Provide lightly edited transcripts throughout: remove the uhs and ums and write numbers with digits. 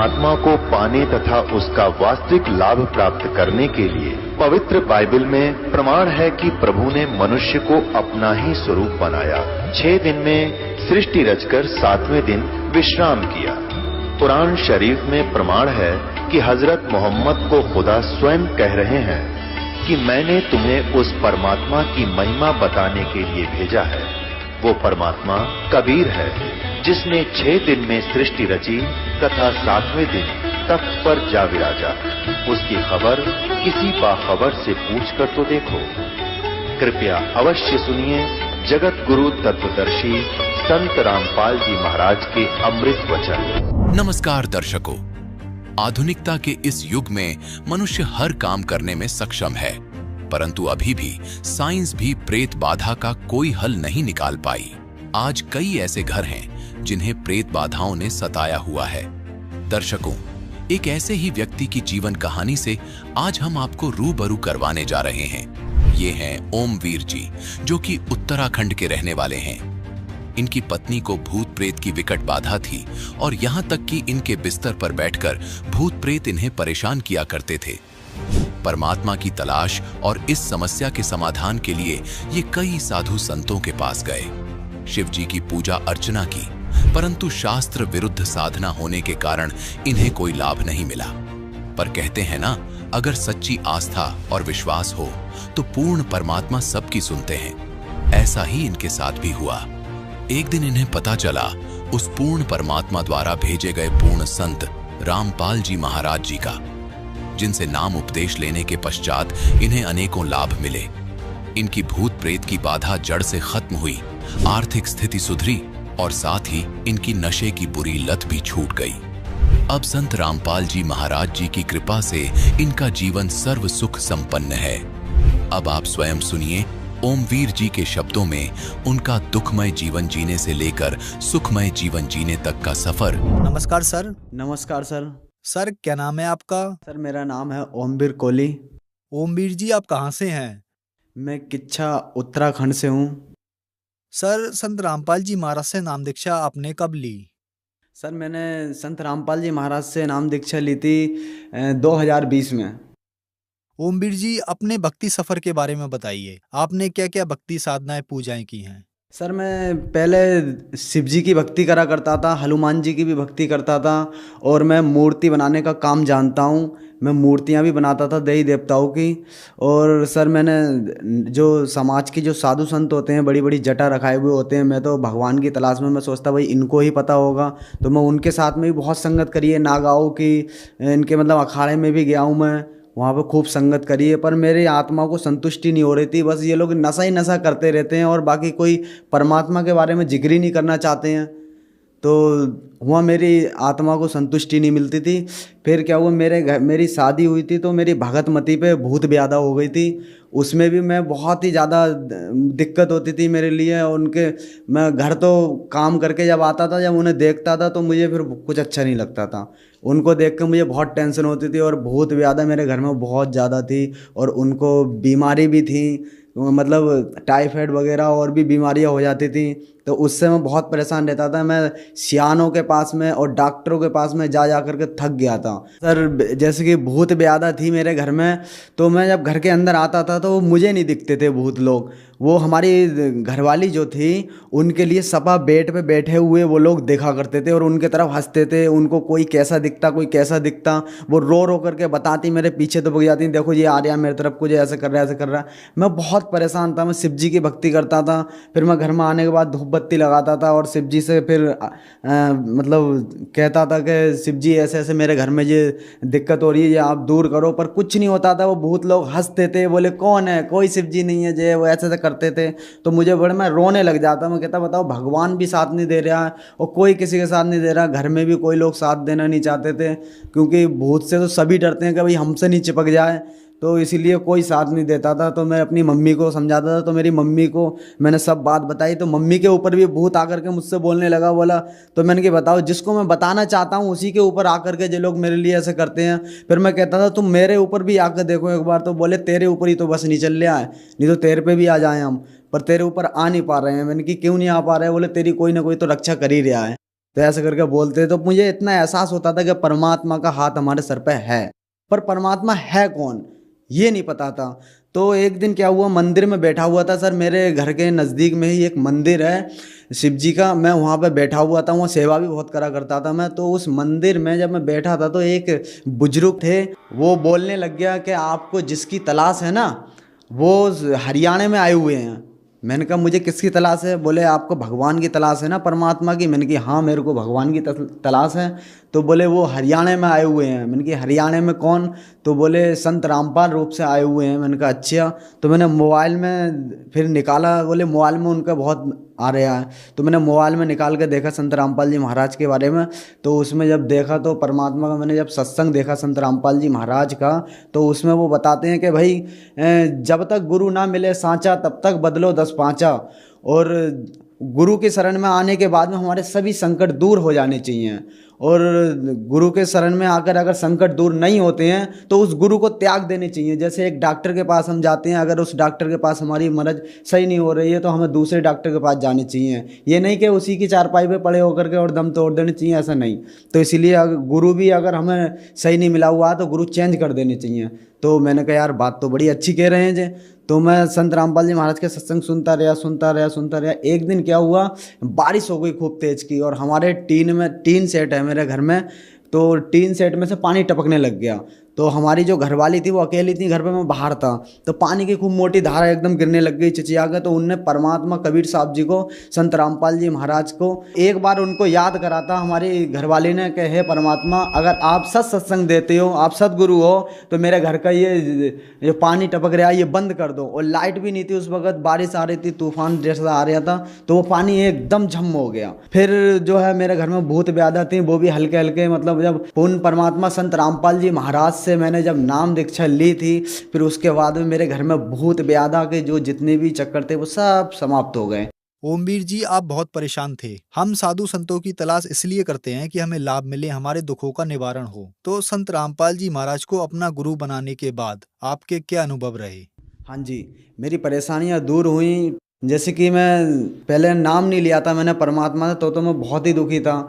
परमात्मा को पाने तथा उसका वास्तविक लाभ प्राप्त करने के लिए पवित्र बाइबल में प्रमाण है कि प्रभु ने मनुष्य को अपना ही स्वरूप बनाया। 6 दिन में सृष्टि रचकर 7वें दिन विश्राम किया। कुरान शरीफ में प्रमाण है कि हजरत मोहम्मद को खुदा स्वयं कह रहे हैं कि मैंने तुम्हें उस परमात्मा की महिमा बताने के लिए भेजा है। वो परमात्मा कबीर है जिसने 6 दिन में सृष्टि रची तथा 7वें दिन तख्त पर जा विराजा। उसकी खबर किसी बाखबर से पूछकर तो देखो। कृपया अवश्य सुनिए जगत गुरु तत्वदर्शी संत रामपाल जी महाराज के अमृत वचन। नमस्कार दर्शकों, आधुनिकता के इस युग में मनुष्य हर काम करने में सक्षम है, परंतु अभी भी साइंस भी प्रेत बाधा का कोई हल नहीं निकाल पाई। आज कई ऐसे घर हैं जिन्हें प्रेत बाधाओं ने सताया हुआ है। दर्शकों, एक ऐसे ही व्यक्ति की जीवन कहानी से आज हम आपको रूबरू करवाने जा रहे हैं। ये हैं ओमवीर जी, जो कि उत्तराखंड के रहने वाले हैं। इनकी पत्नी को भूत प्रेत की विकट बाधा थी और यहाँ तक कि इनके बिस्तर पर बैठकर भूत प्रेत इन्हें परेशान किया करते थे। परमात्मा की तलाश और इस समस्या के समाधान के लिए ये कई साधु संतों के पास गए, शिव जी की पूजा अर्चना की, परंतु शास्त्र विरुद्ध साधना होने के कारण इन्हें कोई लाभ नहीं मिला। पर कहते हैं ना, अगर सच्ची आस्था और विश्वास हो तो पूर्ण परमात्मा सबकी सुनते हैं। ऐसा ही इनके साथ भी हुआ। एक दिन इन्हें पता चला उस पूर्ण परमात्मा द्वारा भेजे गए पूर्ण संत रामपाल जी महाराज जी का, जिनसे नाम उपदेश लेने के पश्चात इन्हें अनेकों लाभ मिले। इनकी भूत प्रेत की बाधा जड़ से खत्म हुई, आर्थिक स्थिति सुधरी और साथ ही इनकी नशे की बुरी लत भी छूट गई। अब संत रामपाल जी महाराज जी की कृपा से इनका जीवन सर्व सुख संपन्न है। अब आप स्वयं सुनिए ओमवीर जी के शब्दों में उनका दुखमय जीवन जीने से लेकर सुखमय जीवन जीने तक का सफर। नमस्कार सर। नमस्कार सर। सर क्या नाम है आपका? सर मेरा नाम है ओमवीर कोहली। ओमवीर जी आप कहाँ से हैं? मैं किच्छा उत्तराखंड से हूँ। सर संत रामपाल जी महाराज से नाम दीक्षा आपने कब ली? सर मैंने संत रामपाल जी महाराज से नाम दीक्षा ली थी 2020 में। ओमवीर जी अपने भक्ति सफर के बारे में बताइए, आपने क्या क्या भक्ति साधनाएं पूजाएं की हैं? सर मैं पहले शिव जी की भक्ति करा करता था, हनुमान जी की भी भक्ति करता था और मैं मूर्ति बनाने का काम जानता हूँ। मैं मूर्तियाँ भी बनाता था देवी देवताओं की। और सर मैंने जो समाज के जो साधु संत होते हैं, बड़ी बड़ी जटा रखाए हुए होते हैं, मैं तो भगवान की तलाश में मैं सोचता भाई इनको ही पता होगा, तो मैं उनके साथ में भी बहुत संगत करी है। नागाओं की, इनके मतलब अखाड़े में भी गया हूँ मैं, वहाँ पे खूब संगत करी है। पर मेरी आत्मा को संतुष्टि नहीं हो रही थी। बस ये लोग नशा ही नशा करते रहते हैं और बाकी कोई परमात्मा के बारे में जिक्र ही नहीं करना चाहते हैं। तो वहाँ मेरी आत्मा को संतुष्टि नहीं मिलती थी। फिर क्या हुआ, मेरी शादी हुई थी तो मेरी भगतमती पे भूत ब्यादा हो गई थी। उसमें भी मैं बहुत ही ज़्यादा दिक्कत होती थी मेरे लिए। मैं घर तो काम करके जब आता था, जब उन्हें देखता था तो मुझे फिर कुछ अच्छा नहीं लगता था। उनको देख कर मुझे बहुत टेंशन होती थी और भूत ब्यादा मेरे घर में बहुत ज़्यादा थी। और उनको बीमारी भी थी, मतलब टाइफाइड वगैरह और भी बीमारियां हो जाती थी। तो उससे मैं बहुत परेशान रहता था। मैं सियानों के पास में और डॉक्टरों के पास में जा कर के थक गया था। सर जैसे कि भूत ब्यादा थी मेरे घर में, तो मैं जब घर के अंदर आता था तो मुझे नहीं दिखते थे भूत लोग। वो हमारी घरवाली जो थी उनके लिए सपा बेड पे बैठे हुए वो लोग देखा करते थे और उनके तरफ हंसते थे। उनको कोई कैसा दिखता, कोई कैसा दिखता, वो रो रो करके बताती, मेरे पीछे तो भाग जाती, देखो ये आ रहा मेरे तरफ, कुछ ऐसे कर रहा है, ऐसे कर रहा है। मैं बहुत परेशान था। मैं शिव जी की भक्ति करता था। फिर मैं घर में आने के बाद धूप बत्ती लगाता था और शिव जी से फिर मतलब कहता था कि शिव जी ऐसे ऐसे मेरे घर में ये दिक्कत हो रही है, ये आप दूर करो। पर कुछ नहीं होता था। वो भूत लोग हंसते थे, बोले कौन है, कोई शिव जी नहीं है जे, वो ऐसे ऐसे करते थे। तो मुझे बड़े, मैं रोने लग जाता। मैं कहता बताओ भगवान भी साथ नहीं दे रहा है और कोई किसी के साथ नहीं दे रहा। घर में भी कोई लोग साथ देना नहीं चाहते थे, क्योंकि भूत से तो सभी डरते हैं कि भाई हमसे नहीं चिपक जाए, तो इसीलिए कोई साथ नहीं देता था। तो मैं अपनी मम्मी को समझाता था। तो मेरी मम्मी को मैंने सब बात बताई, तो मम्मी के ऊपर भी भूत आकर के मुझसे बोलने लगा, बोला। तो मैंने कि बताओ, जिसको मैं बताना चाहता हूँ उसी के ऊपर आकर के जो लोग मेरे लिए ऐसे करते हैं। फिर मैं कहता था तुम मेरे ऊपर भी आकर देखो एक बार। तो बोले तेरे ऊपर ही तो बस नहीं चल रहा है, नहीं तो तेरे पे भी आ जाए हम, पर तेरे ऊपर आ नहीं पा रहे हैं। मैंने कि क्यों नहीं आ पा रहे? बोले तेरी कोई ना कोई तो रक्षा कर ही रहा है। तो ऐसे करके बोलते, तो मुझे इतना एहसास होता था कि परमात्मा का हाथ हमारे सर पे है, पर परमात्मा है कौन ये नहीं पता था। तो एक दिन क्या हुआ, मंदिर में बैठा हुआ था सर, मेरे घर के नज़दीक में ही एक मंदिर है शिव जी का, मैं वहाँ पे बैठा हुआ था, वहाँ सेवा भी बहुत करा करता था मैं। तो उस मंदिर में जब मैं बैठा था तो एक बुजुर्ग थे, वो बोलने लग गया कि आपको जिसकी तलाश है ना वो हरियाणा में आए हुए हैं। मैंने कहा मुझे किसकी तलाश है? बोले आपको भगवान की तलाश है ना, परमात्मा की। मैंने कहा हाँ मेरे को भगवान की तलाश है। तो बोले वो हरियाणा में आए हुए हैं। मैंने कहा हरियाणा में कौन? तो बोले संत रामपाल रूप से आए हुए हैं। मैंने कहा अच्छा। तो मैंने मोबाइल में फिर निकाला, बोले मोबाइल में उनका बहुत आ रहा है। तो मैंने मोबाइल में निकाल के देखा संत रामपाल जी महाराज के बारे में। तो उसमें जब देखा तो परमात्मा का मैंने जब सत्संग देखा संत रामपाल जी महाराज का, तो उसमें वो बताते हैं कि भाई जब तक गुरु ना मिले सांचा तब तक बदलो 10 पाँचा, और गुरु के शरण में आने के बाद में हमारे सभी संकट दूर हो जाने चाहिए। और गुरु के शरण में आकर अगर संकट दूर नहीं होते हैं तो उस गुरु को त्याग देने चाहिए। जैसे एक डॉक्टर के पास हम जाते हैं, अगर उस डॉक्टर के पास हमारी मर्ज सही नहीं हो रही है तो हमें दूसरे डॉक्टर के पास जाने चाहिए। ये नहीं कि उसी की चारपाई पे पड़े होकर के और दम तोड़ देने चाहिए, ऐसा नहीं। तो इसीलिए अगर गुरु भी अगर हमें सही नहीं मिला हुआ तो गुरु चेंज कर देने चाहिए। तो मैंने कहा यार बात तो बड़ी अच्छी कह रहे हैं जे। तो मैं संत रामपाल जी महाराज के सत्संग सुनता रहा। एक दिन क्या हुआ, बारिश हो गई खूब तेज की, और हमारे टीन सेट है मेरे घर में, तो टीन सेट में से पानी टपकने लग गया। तो हमारी जो घरवाली थी वो अकेली थी घर पे, मैं बाहर था। तो पानी की खूब मोटी धारा एकदम गिरने लग गई, चिचिया गए। तो उनने परमात्मा कबीर साहब जी को, संत रामपाल जी महाराज को एक बार उनको याद करा था हमारी घरवाली ने कि हे परमात्मा, अगर आप सत्संग देते हो, आप सदगुरु हो, तो मेरे घर का ये पानी टपक रहा है ये बंद कर दो। और लाइट भी नहीं थी उस वक्त, बारिश आ रही थी, तूफान जैसा आ रहा था, तो वो पानी एकदम झम हो गया। फिर जो है मेरे घर में भूत ब्यादा थी, वो भी हल्के हल्के, मतलब जब पूर्ण परमात्मा संत रामपाल जी महाराज से मैंने जब नाम दीक्षा ली थी, फिर उसके बाद में मेरे घर में भूत ब्यादा के जो जितने भी चक्कर थे वो सब समाप्त हो गए। ओमवीर जी, आप बहुत परेशान थे। हम साधु संतों की तलाश इसलिए करते हैं कि हमें लाभ मिले, हमारे दुखों का निवारण हो। तो संत रामपाल जी महाराज को अपना गुरु बनाने के बाद आपके क्या अनुभव रहे? हाँ जी, मेरी परेशानियाँ दूर हुई। जैसे कि मैं पहले नाम नहीं लिया था मैंने परमात्मा से, तो मैं बहुत ही दुखी था।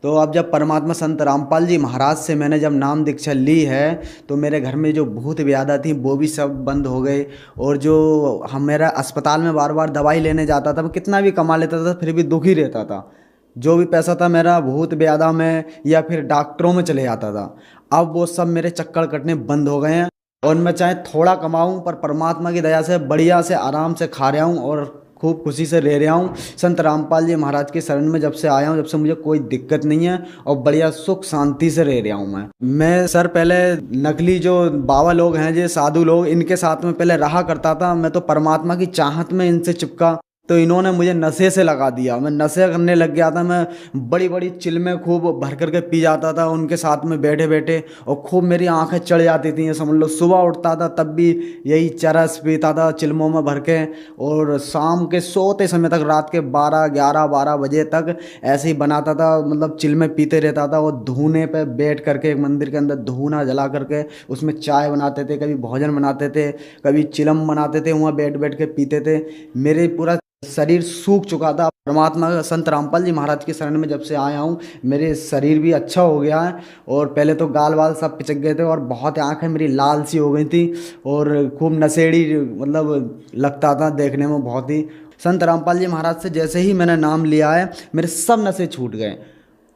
तो अब जब परमात्मा संत रामपाल जी महाराज से मैंने जब नाम दीक्षा ली है, तो मेरे घर में जो भूत ब्यादा थी वो भी सब बंद हो गए। और जो मेरा अस्पताल में बार बार दवाई लेने जाता था, मैं कितना भी कमा लेता था फिर भी दुखी रहता था। जो भी पैसा था मेरा भूत ब्यादा में या फिर डॉक्टरों में चले जाता था। अब वो सब मेरे चक्कर कटने बंद हो गए हैं, और मैं चाहे थोड़ा कमाऊं पर परमात्मा की दया से बढ़िया से आराम से खा रहा हूं और खूब खुशी से रह रहा हूँ। संत रामपाल जी महाराज के शरण में जब से आया हूँ, जब से मुझे कोई दिक्कत नहीं है और बढ़िया सुख शांति से रह रहा हूँ मैं सर पहले नकली जो बाबा लोग हैं, जो साधु लोग, इनके साथ में पहले रहा करता था। मैं तो परमात्मा की चाहत में इनसे चिपका, तो इन्होंने मुझे नशे से लगा दिया। मैं नशे करने लग गया था। मैं बड़ी बड़ी चिलमें खूब भर करके पी जाता था उनके साथ में बैठे बैठे, और खूब मेरी आंखें चढ़ जाती थी, ये समझ लो। सुबह उठता था तब भी यही चरस पीता था चिलमों में भर के, और शाम के सोते समय तक, रात के 11-12 बजे तक ऐसे ही बनाता था, मतलब चिलमें पीते रहता था। और धूने पे बैठ करके, एक मंदिर के अंदर धूना जला करके उसमें चाय बनाते थे, कभी भोजन बनाते थे, कभी चिलम बनाते थे, वहाँ बैठ बैठ के पीते थे। मेरे पूरा शरीर सूख चुका था। परमात्मा संत रामपाल जी महाराज के शरण में जब से आया हूँ, मेरे शरीर भी अच्छा हो गया है। और पहले तो गाल वाल सब पिचक गए थे, और बहुत आंखें मेरी लाल सी हो गई थी, और खूब नशेड़ी मतलब लगता था देखने में बहुत ही। संत रामपाल जी महाराज से जैसे ही मैंने नाम लिया है, मेरे सब नशे छूट गए,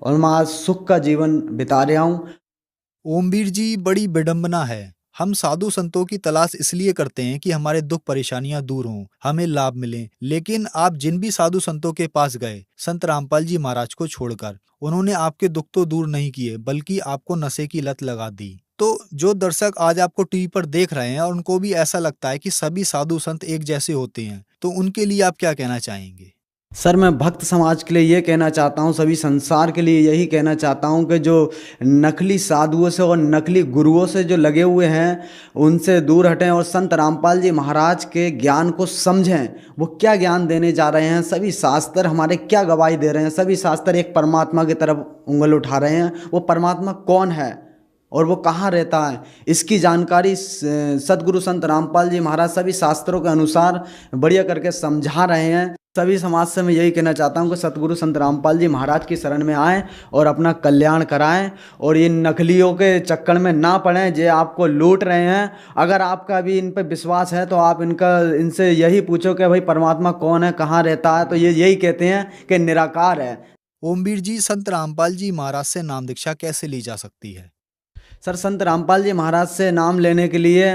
और मैं आज सुख का जीवन बिता रहा हूँ। ओमवीर जी, बड़ी विडंबना है। हम साधु संतों की तलाश इसलिए करते हैं कि हमारे दुख परेशानियां दूर हों, हमें लाभ मिले। लेकिन आप जिन भी साधु संतों के पास गए, संत रामपाल जी महाराज को छोड़कर, उन्होंने आपके दुख तो दूर नहीं किए, बल्कि आपको नशे की लत लगा दी। तो जो दर्शक आज आपको टीवी पर देख रहे हैं और उनको भी ऐसा लगता है कि सभी साधु संत एक जैसे होते हैं, तो उनके लिए आप क्या कहना चाहेंगे? सर मैं भक्त समाज के लिए ये कहना चाहता हूँ, सभी संसार के लिए यही कहना चाहता हूँ कि जो नकली साधुओं से और नकली गुरुओं से जो लगे हुए हैं, उनसे दूर हटें और संत रामपाल जी महाराज के ज्ञान को समझें। वो क्या ज्ञान देने जा रहे हैं, सभी शास्त्र हमारे क्या गवाही दे रहे हैं। सभी शास्त्र एक परमात्मा की तरफ उंगल उठा रहे हैं। वो परमात्मा कौन है और वो कहाँ रहता है, इसकी जानकारी सदगुरु संत रामपाल जी महाराज सभी शास्त्रों के अनुसार बढ़िया करके समझा रहे हैं। सभी समाज से मैं यही कहना चाहता हूँ कि सतगुरु संत रामपाल जी महाराज की शरण में आएं और अपना कल्याण कराएं और ये नकलियों के चक्कर में ना पड़ें जो आपको लूट रहे हैं। अगर आपका भी इन पे विश्वास है तो आप इनसे यही पूछो कि भाई परमात्मा कौन है, कहाँ रहता है, तो ये यही कहते हैं कि निराकार है। ओमवीर जी, संत रामपाल जी महाराज से नाम दीक्षा कैसे ली जा सकती है? सर, संत रामपाल जी महाराज से नाम लेने के लिए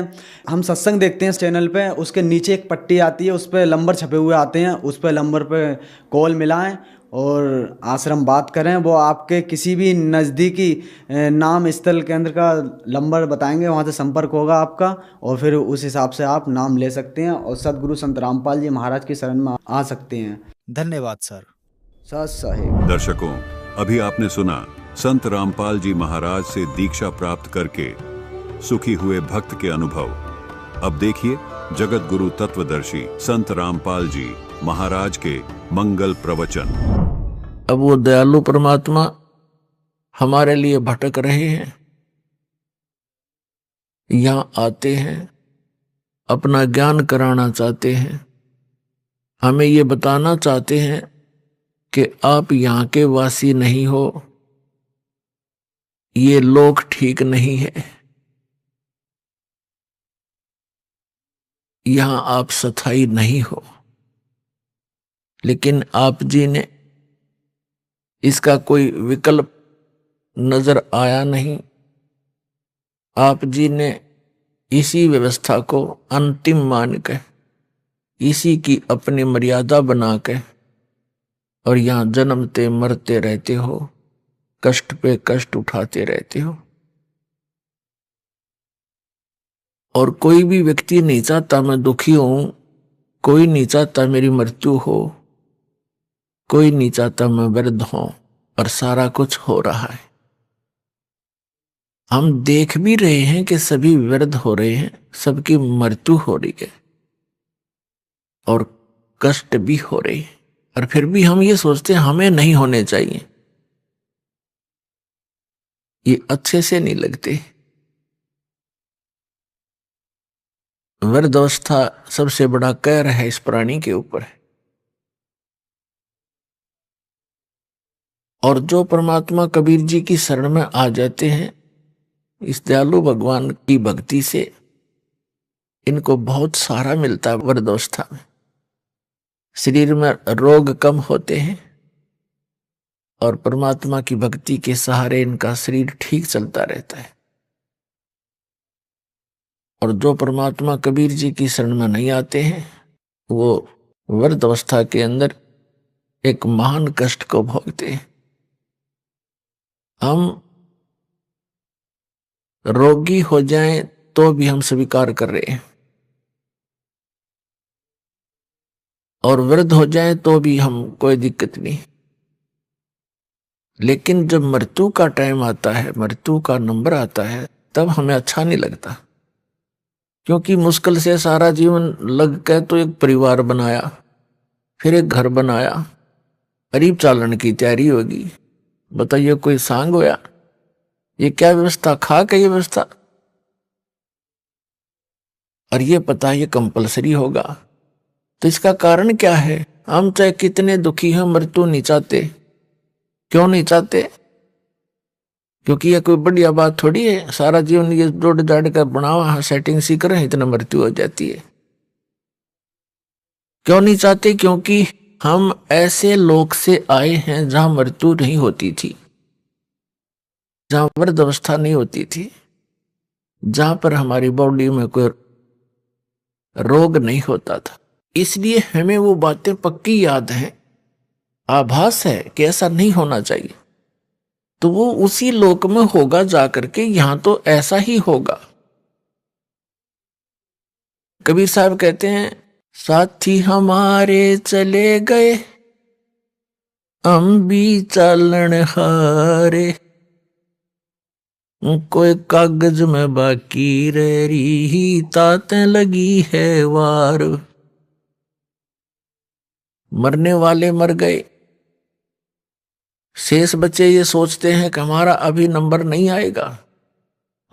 हम सत्संग देखते हैं चैनल पे, उसके नीचे एक पट्टी आती है, उस पर नंबर छपे हुए आते हैं, उस पर नंबर पे कॉल मिलाएं और आश्रम बात करें। वो आपके किसी भी नज़दीकी नाम स्थल केंद्र का नंबर बताएंगे, वहाँ से संपर्क होगा आपका और फिर उस हिसाब से आप नाम ले सकते हैं और सतगुरु संत रामपाल जी महाराज की शरण में आ सकते हैं। धन्यवाद सर। सत साहिब। दर्शकों, अभी आपने सुना संत रामपाल जी महाराज से दीक्षा प्राप्त करके सुखी हुए भक्त के अनुभव। अब देखिए जगत गुरु तत्वदर्शी संत रामपाल जी महाराज के मंगल प्रवचन। अब वो दयालु परमात्मा हमारे लिए भटक रहे हैं, यहाँ आते हैं, अपना ज्ञान कराना चाहते हैं, हमें ये बताना चाहते हैं कि आप यहाँ के वासी नहीं हो, ये लोक ठीक नहीं है, यहां आप स्थायी नहीं हो। लेकिन आप जी ने इसका कोई विकल्प नजर आया नहीं। आप जी ने इसी व्यवस्था को अंतिम मानकर, इसी की अपनी मर्यादा बनाकर और यहां जन्मते मरते रहते हो, कष्ट पे कष्ट उठाते रहते हो। और कोई भी व्यक्ति नहीं चाहता मैं दुखी हूं, कोई नहीं चाहता मेरी मृत्यु हो, कोई नहीं चाहता मैं वृद्ध हूं, और सारा कुछ हो रहा है। हम देख भी रहे हैं कि सभी वृद्ध हो रहे हैं, सबकी मृत्यु हो रही है और कष्ट भी हो रही है, और फिर भी हम ये सोचते हैं हमें नहीं होने चाहिए। ये अच्छे से नहीं लगते। वृद्धावस्था सबसे बड़ा कहर है इस प्राणी के ऊपर। और जो परमात्मा कबीर जी की शरण में आ जाते हैं इस दयालु भगवान की भक्ति से, इनको बहुत सारा मिलता है। वृद्धावस्था में शरीर में रोग कम होते हैं और परमात्मा की भक्ति के सहारे इनका शरीर ठीक चलता रहता है। और जो परमात्मा कबीर जी की शरण में नहीं आते हैं वो वृद्धावस्था के अंदर एक महान कष्ट को भोगते हैं। हम रोगी हो जाएं तो भी हम स्वीकार कर रहे हैं, और वृद्ध हो जाएं तो भी हम कोई दिक्कत नहीं। लेकिन जब मृत्यु का टाइम आता है, मृत्यु का नंबर आता है, तब हमें अच्छा नहीं लगता, क्योंकि मुश्किल से सारा जीवन लग के तो एक परिवार बनाया, फिर एक घर बनाया, करीब चालन की तैयारी होगी। बताइए कोई सांग होया? ये क्या व्यवस्था, खा के ये व्यवस्था, और ये पता ये कंपलसरी होगा। तो इसका कारण क्या है? हम चाहे कितने दुखी हैं, मृत्यु नहीं चाहते। क्यों नहीं चाहते? क्योंकि ये कोई बढ़िया बात थोड़ी है, सारा जीवन ये जोड़ जाड़ कर बनावा सेटिंग सी करें, इतना मृत्यु हो जाती है। क्यों नहीं चाहते? क्योंकि हम ऐसे लोक से आए हैं जहां मृत्यु नहीं होती थी, जहां वृद्धावस्था नहीं होती थी, जहां पर हमारी बॉडी में कोई रोग नहीं होता था। इसलिए हमें वो बातें पक्की याद हैं, आभास है कि ऐसा नहीं होना चाहिए। तो वो उसी लोक में होगा जाकर के, यहां तो ऐसा ही होगा। कबीर साहब कहते हैं, साथी हमारे चले गए हम भी चालन हारे, कोई कागज में बाकी रह रही तातें लगी है वार। मरने वाले मर गए, शेष बच्चे ये सोचते हैं कि हमारा अभी नंबर नहीं आएगा,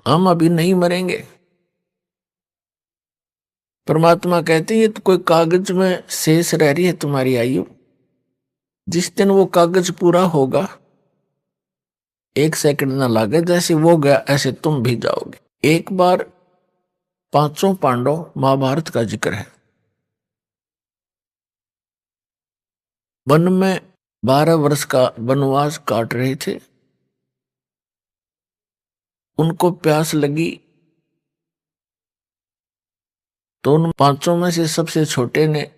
हम अभी नहीं मरेंगे। परमात्मा कहते हैं ये तो कोई कागज में शेष रह रही है तुम्हारी आयु, जिस दिन वो कागज पूरा होगा 1 सेकंड ना लागे, जैसे वो गया ऐसे तुम भी जाओगे। एक बार 5 पांडव महाभारत का जिक्र है। वन में 12 वर्ष का वनवास काट रहे थे। उनको प्यास लगी तो उन 5 में से सबसे छोटे ने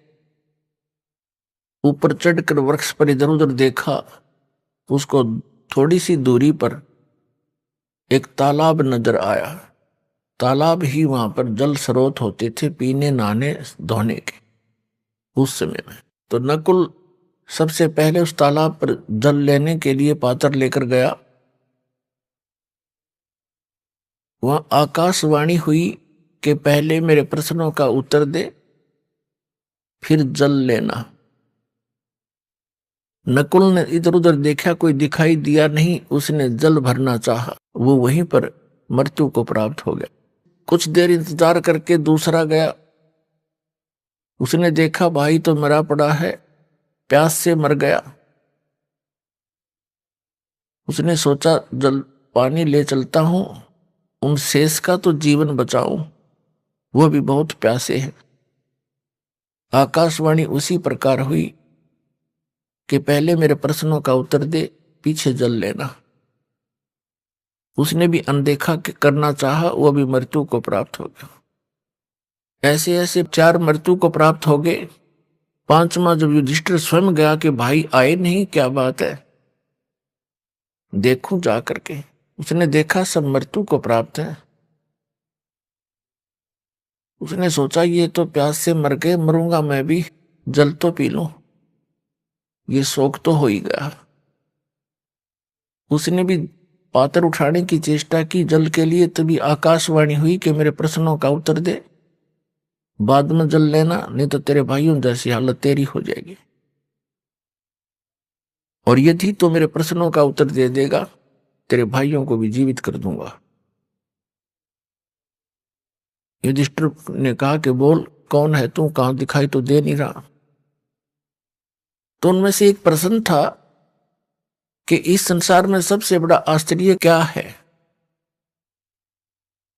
ऊपर चढ़कर वृक्ष पर इधर उधर देखा। उसको थोड़ी सी दूरी पर एक तालाब नजर आया। तालाब ही वहां पर जल स्रोत होते थे पीने नहाने धोने के उस समय में। तो नकुल सबसे पहले उस तालाब पर जल लेने के लिए पात्र लेकर गया। वहां आकाशवाणी हुई कि पहले मेरे प्रश्नों का उत्तर दे, फिर जल लेना। नकुल ने इधर उधर देखा, कोई दिखाई दिया नहीं। उसने जल भरना चाहा, वो वहीं पर मृत्यु को प्राप्त हो गया। कुछ देर इंतजार करके दूसरा गया। उसने देखा भाई तो मरा पड़ा है, प्यास से मर गया। उसने सोचा जल पानी ले चलता हूं, उन शेष का तो जीवन बचाऊं, वो भी बहुत प्यासे हैं। आकाशवाणी उसी प्रकार हुई कि पहले मेरे प्रश्नों का उत्तर दे, पीछे जल लेना। उसने भी अनदेखा करना चाहा, वो भी मृत्यु को प्राप्त हो गया। ऐसे ऐसे 4 मृत्यु को प्राप्त हो गए। 5वां जब युधिष्ठिर स्वयं गया कि भाई आए नहीं, क्या बात है, देखूं जा करके। उसने देखा सब मृत्यु को प्राप्त है। उसने सोचा ये तो प्यास से मर गए, मरूंगा मैं भी, जल तो पी लूं, ये शौक तो हो ही गया। उसने भी पात्र उठाने की चेष्टा की जल के लिए, तभी आकाशवाणी हुई कि मेरे प्रश्नों का उत्तर दे, बाद में जल लेना, नहीं तो तेरे भाइयों जैसी हालत तेरी हो जाएगी। और यदि तो मेरे प्रश्नों का उत्तर दे देगा, तेरे भाइयों को भी जीवित कर दूंगा। युधिष्ठिर ने कहा कि बोल कौन है तू, कहां दिखाई तो दे नहीं रहा। तो उनमें से एक प्रश्न था कि इस संसार में सबसे बड़ा आश्चर्य क्या है।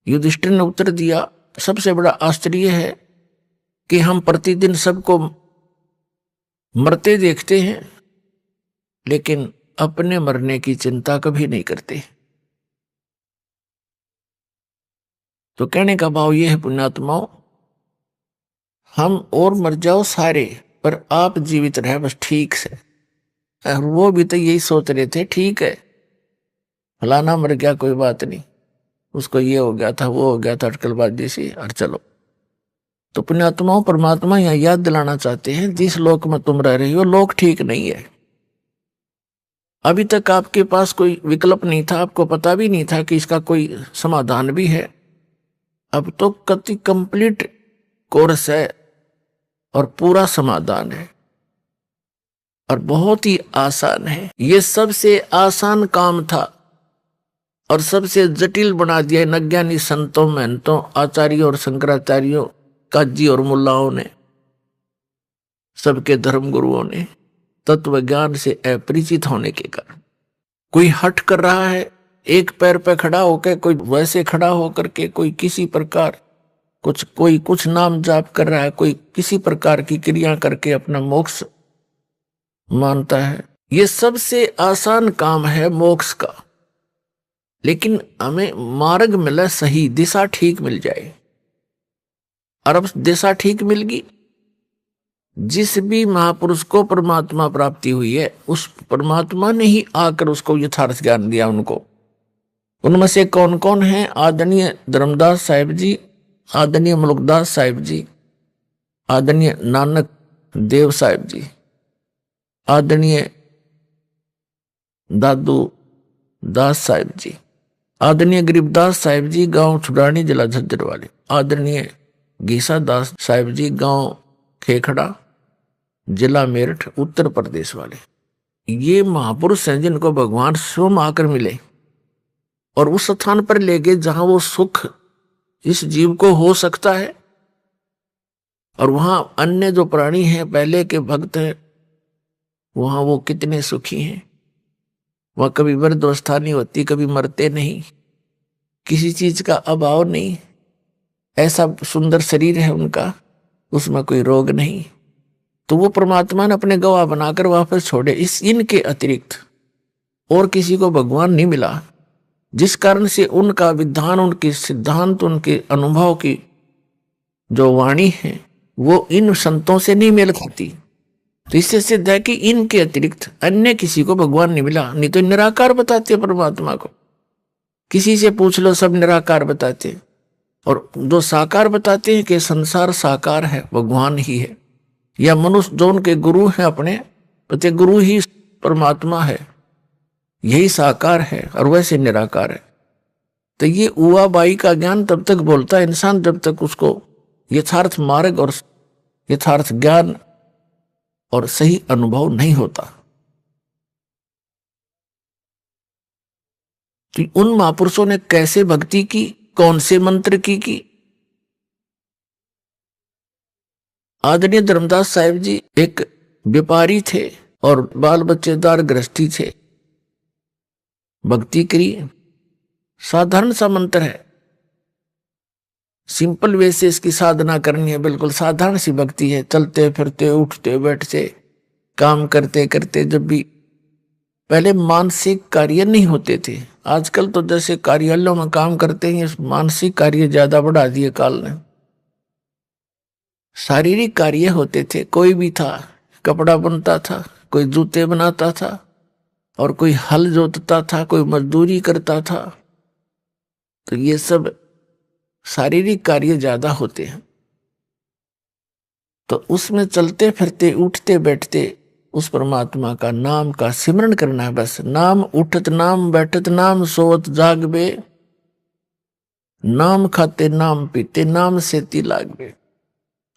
युधिष्ठिर ने उत्तर दिया, सबसे बड़ा आश्चर्य है कि हम प्रतिदिन सबको मरते देखते हैं, लेकिन अपने मरने की चिंता कभी नहीं करते। तो कहने का भाव यह है पुण्यात्माओं, हम और मर जाओ सारे, पर आप जीवित रहे बस ठीक से। और वो भी तो यही सोच रहे थे, ठीक है फलाना मर गया कोई बात नहीं, उसको ये हो गया था वो हो गया था, अटकलबाजी सी, और चलो। तो पुण्यात्माओं परमात्मा यहां याद दिलाना चाहते हैं, जिस लोक में तुम रह रही हो लोक ठीक नहीं है। अभी तक आपके पास कोई विकल्प नहीं था, आपको पता भी नहीं था कि इसका कोई समाधान भी है। अब तो कति कंप्लीट कोर्स है और पूरा समाधान है और बहुत ही आसान है। ये सबसे आसान काम था और सबसे जटिल बना दिया इन अज्ञानी संतों, महंतों, आचार्यों और शंकराचार्यों, काजी और मुल्लाओं ने, सबके धर्म गुरुओं ने, तत्व ज्ञान से अपरिचित होने के कारण। कोई हट कर रहा है एक पैर पे खड़ा होकर, कोई वैसे खड़ा होकर के, कोई किसी प्रकार कोई कुछ नाम जाप कर रहा है, कोई किसी प्रकार की क्रिया करके अपना मोक्ष मानता है। ये सबसे आसान काम है मोक्ष का, लेकिन हमें मार्ग मिले, सही दिशा ठीक मिल जाए। और अब दिशा ठीक मिल गई। जिस भी महापुरुष को परमात्मा प्राप्ति हुई है, उस परमात्मा ने ही आकर उसको यथार्थ ज्ञान दिया उनको। उनमें से कौन कौन है? आदरणीय धर्मदास साहिब जी, आदरणीय मुलुकदास साहिब जी, आदरणीय नानक देव साहिब जी, आदरणीय दादू दास साहिब जी, आदरणीय गरीबदास साहिब जी, गांव छुड़ानी, जिला झज्जर वाले, आदरणीय गीसा दास साहिब जी, गांव खेखड़ा, जिला मेरठ, उत्तर प्रदेश वाले। ये महापुरुष हैं जिनको भगवान स्वयं आकर मिले और उस स्थान पर ले गए जहां वो सुख इस जीव को हो सकता है। और वहां अन्य जो प्राणी हैं, पहले के भक्त हैं, वहां वो कितने सुखी हैं। वहां कभी वृद्धावस्था नहीं होती, कभी मरते नहीं, किसी चीज का अभाव नहीं, ऐसा सुंदर शरीर है उनका, उसमें कोई रोग नहीं। तो वो परमात्मा ने अपने गवाह बनाकर वापस छोड़े। इनके अतिरिक्त और किसी को भगवान नहीं मिला, जिस कारण से उनका विधान, उनके सिद्धांत, उनके अनुभव की जो वाणी है वो इन संतों से नहीं मेल खाती। तो इससे सिद्ध है कि इनके अतिरिक्त अन्य किसी को भगवान नहीं मिला। नहीं तो निराकार बताते परमात्मा को, किसी से पूछ लो सब निराकार बताते। और जो साकार बताते हैं कि संसार साकार है, भगवान ही है, या मनुष्य जो उनके गुरु हैं अपने पति, गुरु ही परमात्मा है, यही साकार है और वैसे निराकार है। तो ये उवा बाई का ज्ञान तब तक बोलता है इंसान जब तक उसको यथार्थ मार्ग और यथार्थ ज्ञान और सही अनुभव नहीं होता। तो उन महापुरुषों ने कैसे भक्ति की, कौन से मंत्र की? आदरणीय धर्मदास साहिब जी एक व्यापारी थे और बाल बच्चेदार गृहस्थी थे। भक्ति करी, साधारण सा मंत्र है, सिंपल वे से इसकी साधना करनी है, बिल्कुल साधारण सी भक्ति है। चलते फिरते, उठते बैठते, काम करते करते, जब भी पहले मानसिक कार्य नहीं होते थे, आजकल तो जैसे कार्यालयों में काम करते हैं, मानसिक कार्य ज्यादा बढ़ा दिए काल ने। शारीरिक कार्य होते थे, कोई भी था, कपड़ा बनता था, कोई जूते बनाता था, और कोई हल जोतता था, कोई मजदूरी करता था। तो ये सब शारीरिक कार्य ज्यादा होते हैं। तो उसमें चलते फिरते, उठते बैठते उस परमात्मा का नाम का सिमरन करना है बस। नाम उठत नाम बैठत नाम सोवत जागबे, नाम खाते नाम पीते नाम सेती लागबे।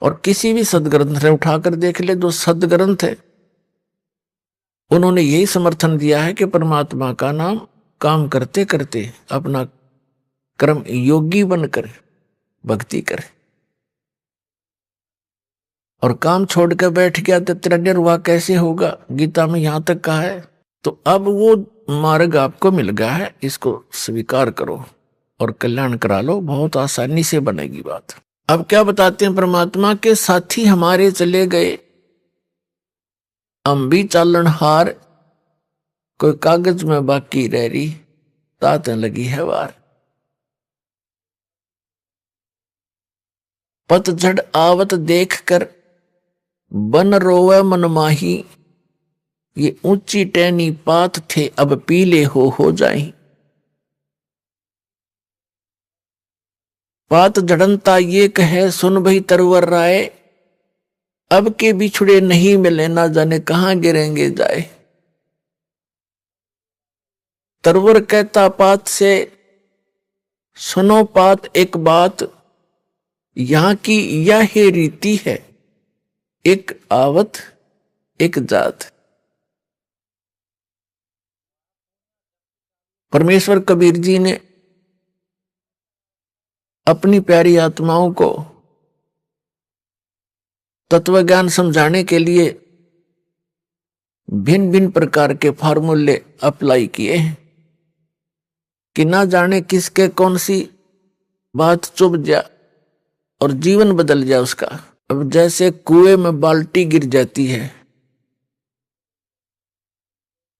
और किसी भी सदग्रंथ ने उठाकर देख ले, जो सदग्रंथ है उन्होंने यही समर्थन दिया है कि परमात्मा का नाम काम करते करते अपना कर्म योगी बनकर भक्ति करे। और काम छोड़कर बैठ गया तो तेरा निर्वाह कैसे होगा, गीता में यहां तक कहा है। तो अब वो मार्ग आपको मिल गया है, इसको स्वीकार करो और कल्याण करा लो, बहुत आसानी से बनेगी बात। अब क्या बताते हैं, परमात्मा के साथी हमारे चले गए, हम भी चालन हार, कोई कागज में बाकी रह रही, तातें लगी है वार। पतझड़ आवत देख कर बन रोवे मन माही, ये ऊंची टहनी पात थे अब पीले हो जाई। पात झड़नता ये कहे सुन भई तरवर राय, अब के बिछुड़े नहीं मिले ना जाने कहां गिरेंगे जाए। तरवर कहता पात से सुनो पात एक बात, यहां की यह रीति है, एक आवत एक जात। परमेश्वर कबीर जी ने अपनी प्यारी आत्माओं को तत्व ज्ञान समझाने के लिए भिन्न भिन्न प्रकार के फार्मूले अप्लाई किए हैं कि ना जाने किसके कौन सी बात चुभ जा और जीवन बदल जाए उसका। अब जैसे कुएं में बाल्टी गिर जाती है,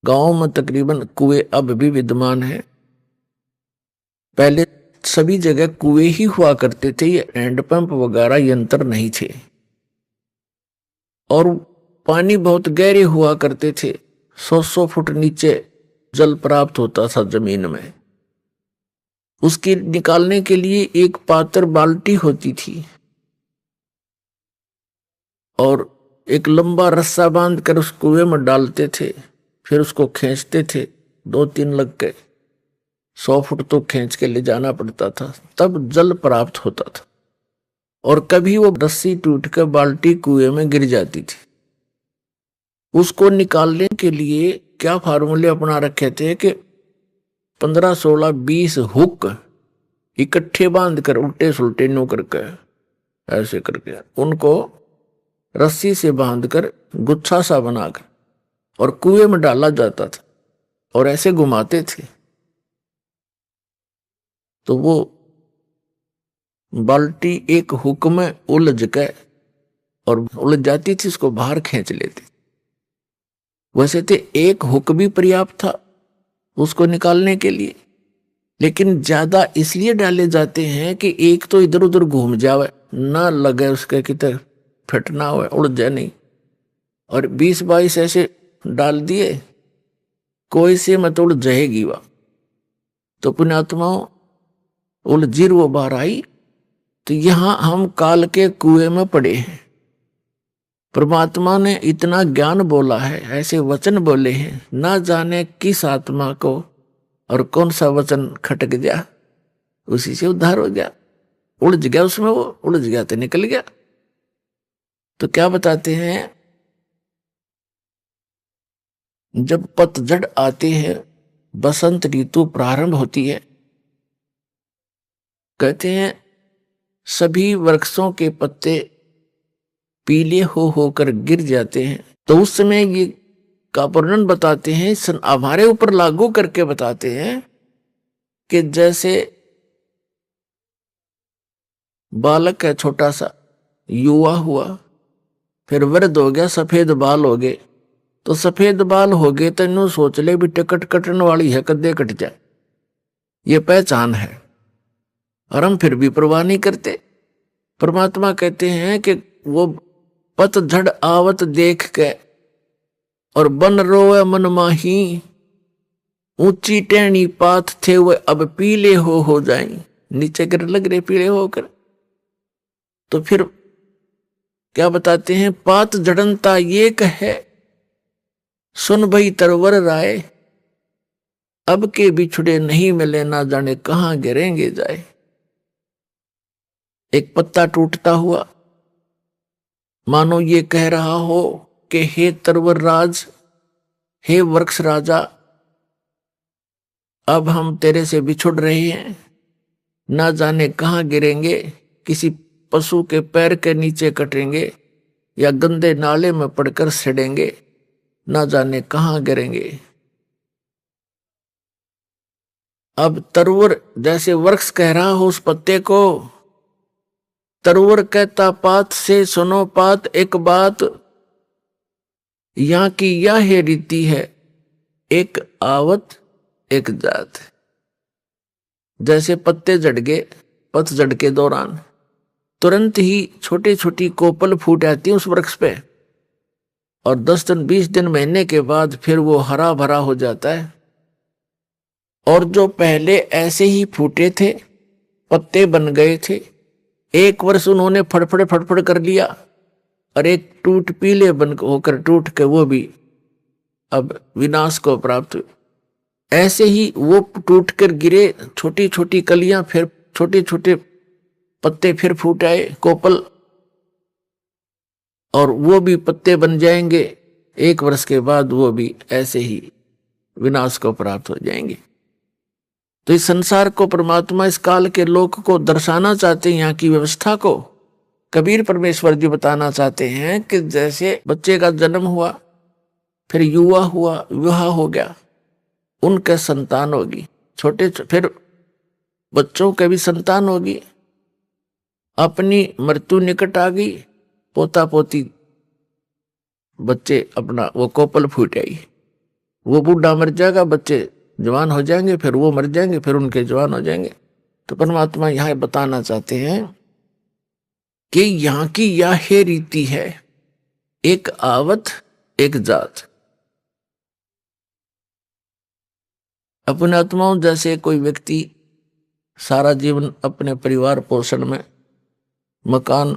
गांव में तकरीबन कुएं अब भी विद्यमान है, पहले सभी जगह कुएं ही हुआ करते थे, ये हैंडपंप वगैरह यंत्र नहीं थे, और पानी बहुत गहरे हुआ करते थे, 100 फुट नीचे जल प्राप्त होता था जमीन में। उसकी निकालने के लिए एक पात्र बाल्टी होती थी और एक लंबा रस्सा बांधकर उस कुएं में डालते थे, फिर उसको खींचते थे, 2-3 लग के 100 फुट तो खींच के ले जाना पड़ता था, तब जल प्राप्त होता था। और कभी वो रस्सी टूट कर बाल्टी कुएं में गिर जाती थी, उसको निकालने के लिए क्या फार्मूले अपना रखे थे कि 15, 16, 20 हुक इकट्ठे बांधकर उल्टे सुलटे नो करके ऐसे करके उनको रस्सी से बांधकर गुच्छा सा बनाकर और कुएं में डाला जाता था और ऐसे घुमाते थे तो वो बाल्टी एक हुक में उलझ के और उलझ जाती थी, उसको बाहर खींच लेती। वैसे तो एक हुक भी पर्याप्त था उसको निकालने के लिए, लेकिन ज्यादा इसलिए डाले जाते हैं कि एक तो इधर उधर घूम जावे, ना लगे उसके कितने फटना हुआ, उड़ जाए नहीं। और 20-22 ऐसे डाल दिए, कोई से मत उड़ जाएगी वह। तो पुण्यात्माओं उलझीर वो बाहर आई। तो यहां हम काल के कुएं में पड़े हैं। परमात्मा ने इतना ज्ञान बोला है, ऐसे वचन बोले हैं, ना जाने किस आत्मा को और कौन सा वचन खटक गया, उसी से उद्धार हो गया। उलझ गया उसमें, वो उलझ गया तो निकल गया। तो क्या बताते हैं, जब पतझड़ आती है, बसंत ऋतु प्रारंभ होती है, कहते हैं सभी वृक्षों के पत्ते पीले हो होकर गिर जाते हैं। तो उस समय ये का वर्णन बताते हैं, हमारे ऊपर लागू करके बताते हैं कि जैसे बालक है छोटा सा, युवा हुआ, फिर वृद्ध हो गया, सफेद बाल हो गए। तो सफेद बाल हो गए तो इन्हों सोच ले भी टिकट कटने वाली है, कदे कट जाए, ये पहचान है, और हम फिर भी परवाह नहीं करते। परमात्मा कहते हैं कि वो पतझड़ आवत देख के और बन रोए मन माही, ऊंची टहनी पात थे वे अब पीले हो जाएं, नीचे गिर लग रहे पीले होकर। तो फिर क्या बताते हैं, पात जड़नता ये कहे सुन भई तरवर राय, अब के बिछड़े नहीं मिले ना जाने कहां गिरेंगे जाए। एक पत्ता टूटता हुआ मानो ये कह रहा हो कि हे तरवर राज, हे वृक्ष राजा, अब हम तेरे से बिछुड़ रहे हैं, ना जाने कहां गिरेंगे, किसी पशु के पैर के नीचे कटेंगे या गंदे नाले में पड़कर सड़ेंगे, ना जाने कहां गिरेंगे। अब तरवर जैसे वृक्ष कह रहा हो उस पत्ते को, तरवर कहता पात से सुनो पात एक बात, यहां की यह है रीति है, एक आवत एक जात। जैसे पत्ते झड़ गए पतझड़ के दौरान, तुरंत ही छोटी छोटी कोपल फूट आती है उस वृक्ष पे, और 10 दिन 20 दिन महीने के बाद फिर वो हरा भरा हो जाता है। और जो पहले ऐसे ही फूटे थे, पत्ते बन गए थे, एक वर्ष उन्होंने फड़फड़ कर लिया, और एक टूट पीले बन होकर टूट के वो भी अब विनाश को प्राप्त हुए। ऐसे ही वो टूट कर गिरे, छोटी छोटी कलियां, फिर छोटे छोटे पत्ते फिर फूट आए, कोपल, और वो भी पत्ते बन जाएंगे। 1 वर्ष के बाद वो भी ऐसे ही विनाश को प्राप्त हो जाएंगे। तो इस संसार को परमात्मा इस काल के लोक को दर्शाना चाहते हैं, यहाँ की व्यवस्था को कबीर परमेश्वर जी बताना चाहते हैं कि जैसे बच्चे का जन्म हुआ, फिर युवा हुआ, विवाह हो गया, उनके संतान होगी, छोटे फिर बच्चों के भी संतान होगी, अपनी मृत्यु निकट आ गई, पोता पोती बच्चे अपना वो कोपल फूट आई, वो बूढ़ा मर जाएगा, बच्चे जवान हो जाएंगे, फिर वो मर जाएंगे, फिर उनके जवान हो जाएंगे। तो परमात्मा यहां बताना चाहते हैं कि यहां की यह है रीति है, एक आवत एक जात। अपने आत्माओं, जैसे कोई व्यक्ति सारा जीवन अपने परिवार पोषण में, मकान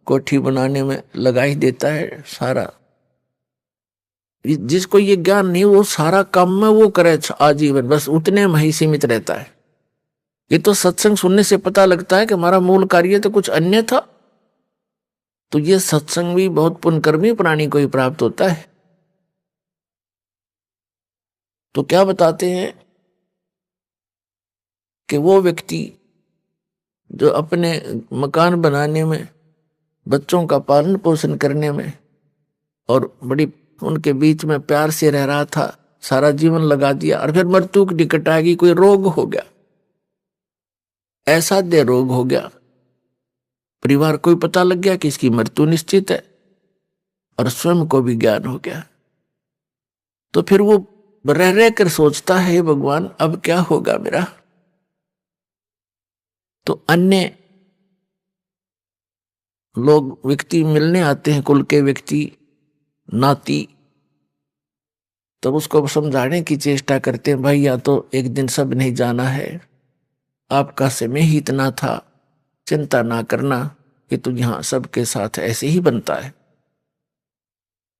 कोठी बनाने में लगा ही देता है सारा, जिसको ये ज्ञान नहीं, वो सारा काम में वो करे आजीवन, बस उतने में ही सीमित रहता है। ये तो सत्संग सुनने से पता लगता है कि हमारा मूल कार्य तो कुछ अन्य था। तो ये सत्संग भी बहुत पुण्यकर्मी प्राणी को ही प्राप्त होता है। तो क्या बताते हैं कि वो व्यक्ति जो अपने मकान बनाने में बच्चों का पालन पोषण करने में और बड़ी उनके बीच में प्यार से रह रहा था, सारा जीवन लगा दिया और फिर मृत्यु की निकट आ गई, कोई रोग हो गया, ऐसा दे रोग हो गया, परिवार को भी पता लग गया कि इसकी मृत्यु निश्चित है और स्वयं को भी ज्ञान हो गया। तो फिर वो रह रह कर सोचता है, भगवान अब क्या होगा मेरा। तो अन्य लोग व्यक्ति मिलने आते हैं, कुल के व्यक्ति, नाती, तब उसको समझाने की चेष्टा करते हैं, भाई या तो एक दिन सब नहीं जाना है, आपका समय ही इतना था, चिंता ना करना कि तू यहां सबके साथ ऐसे ही बनता है।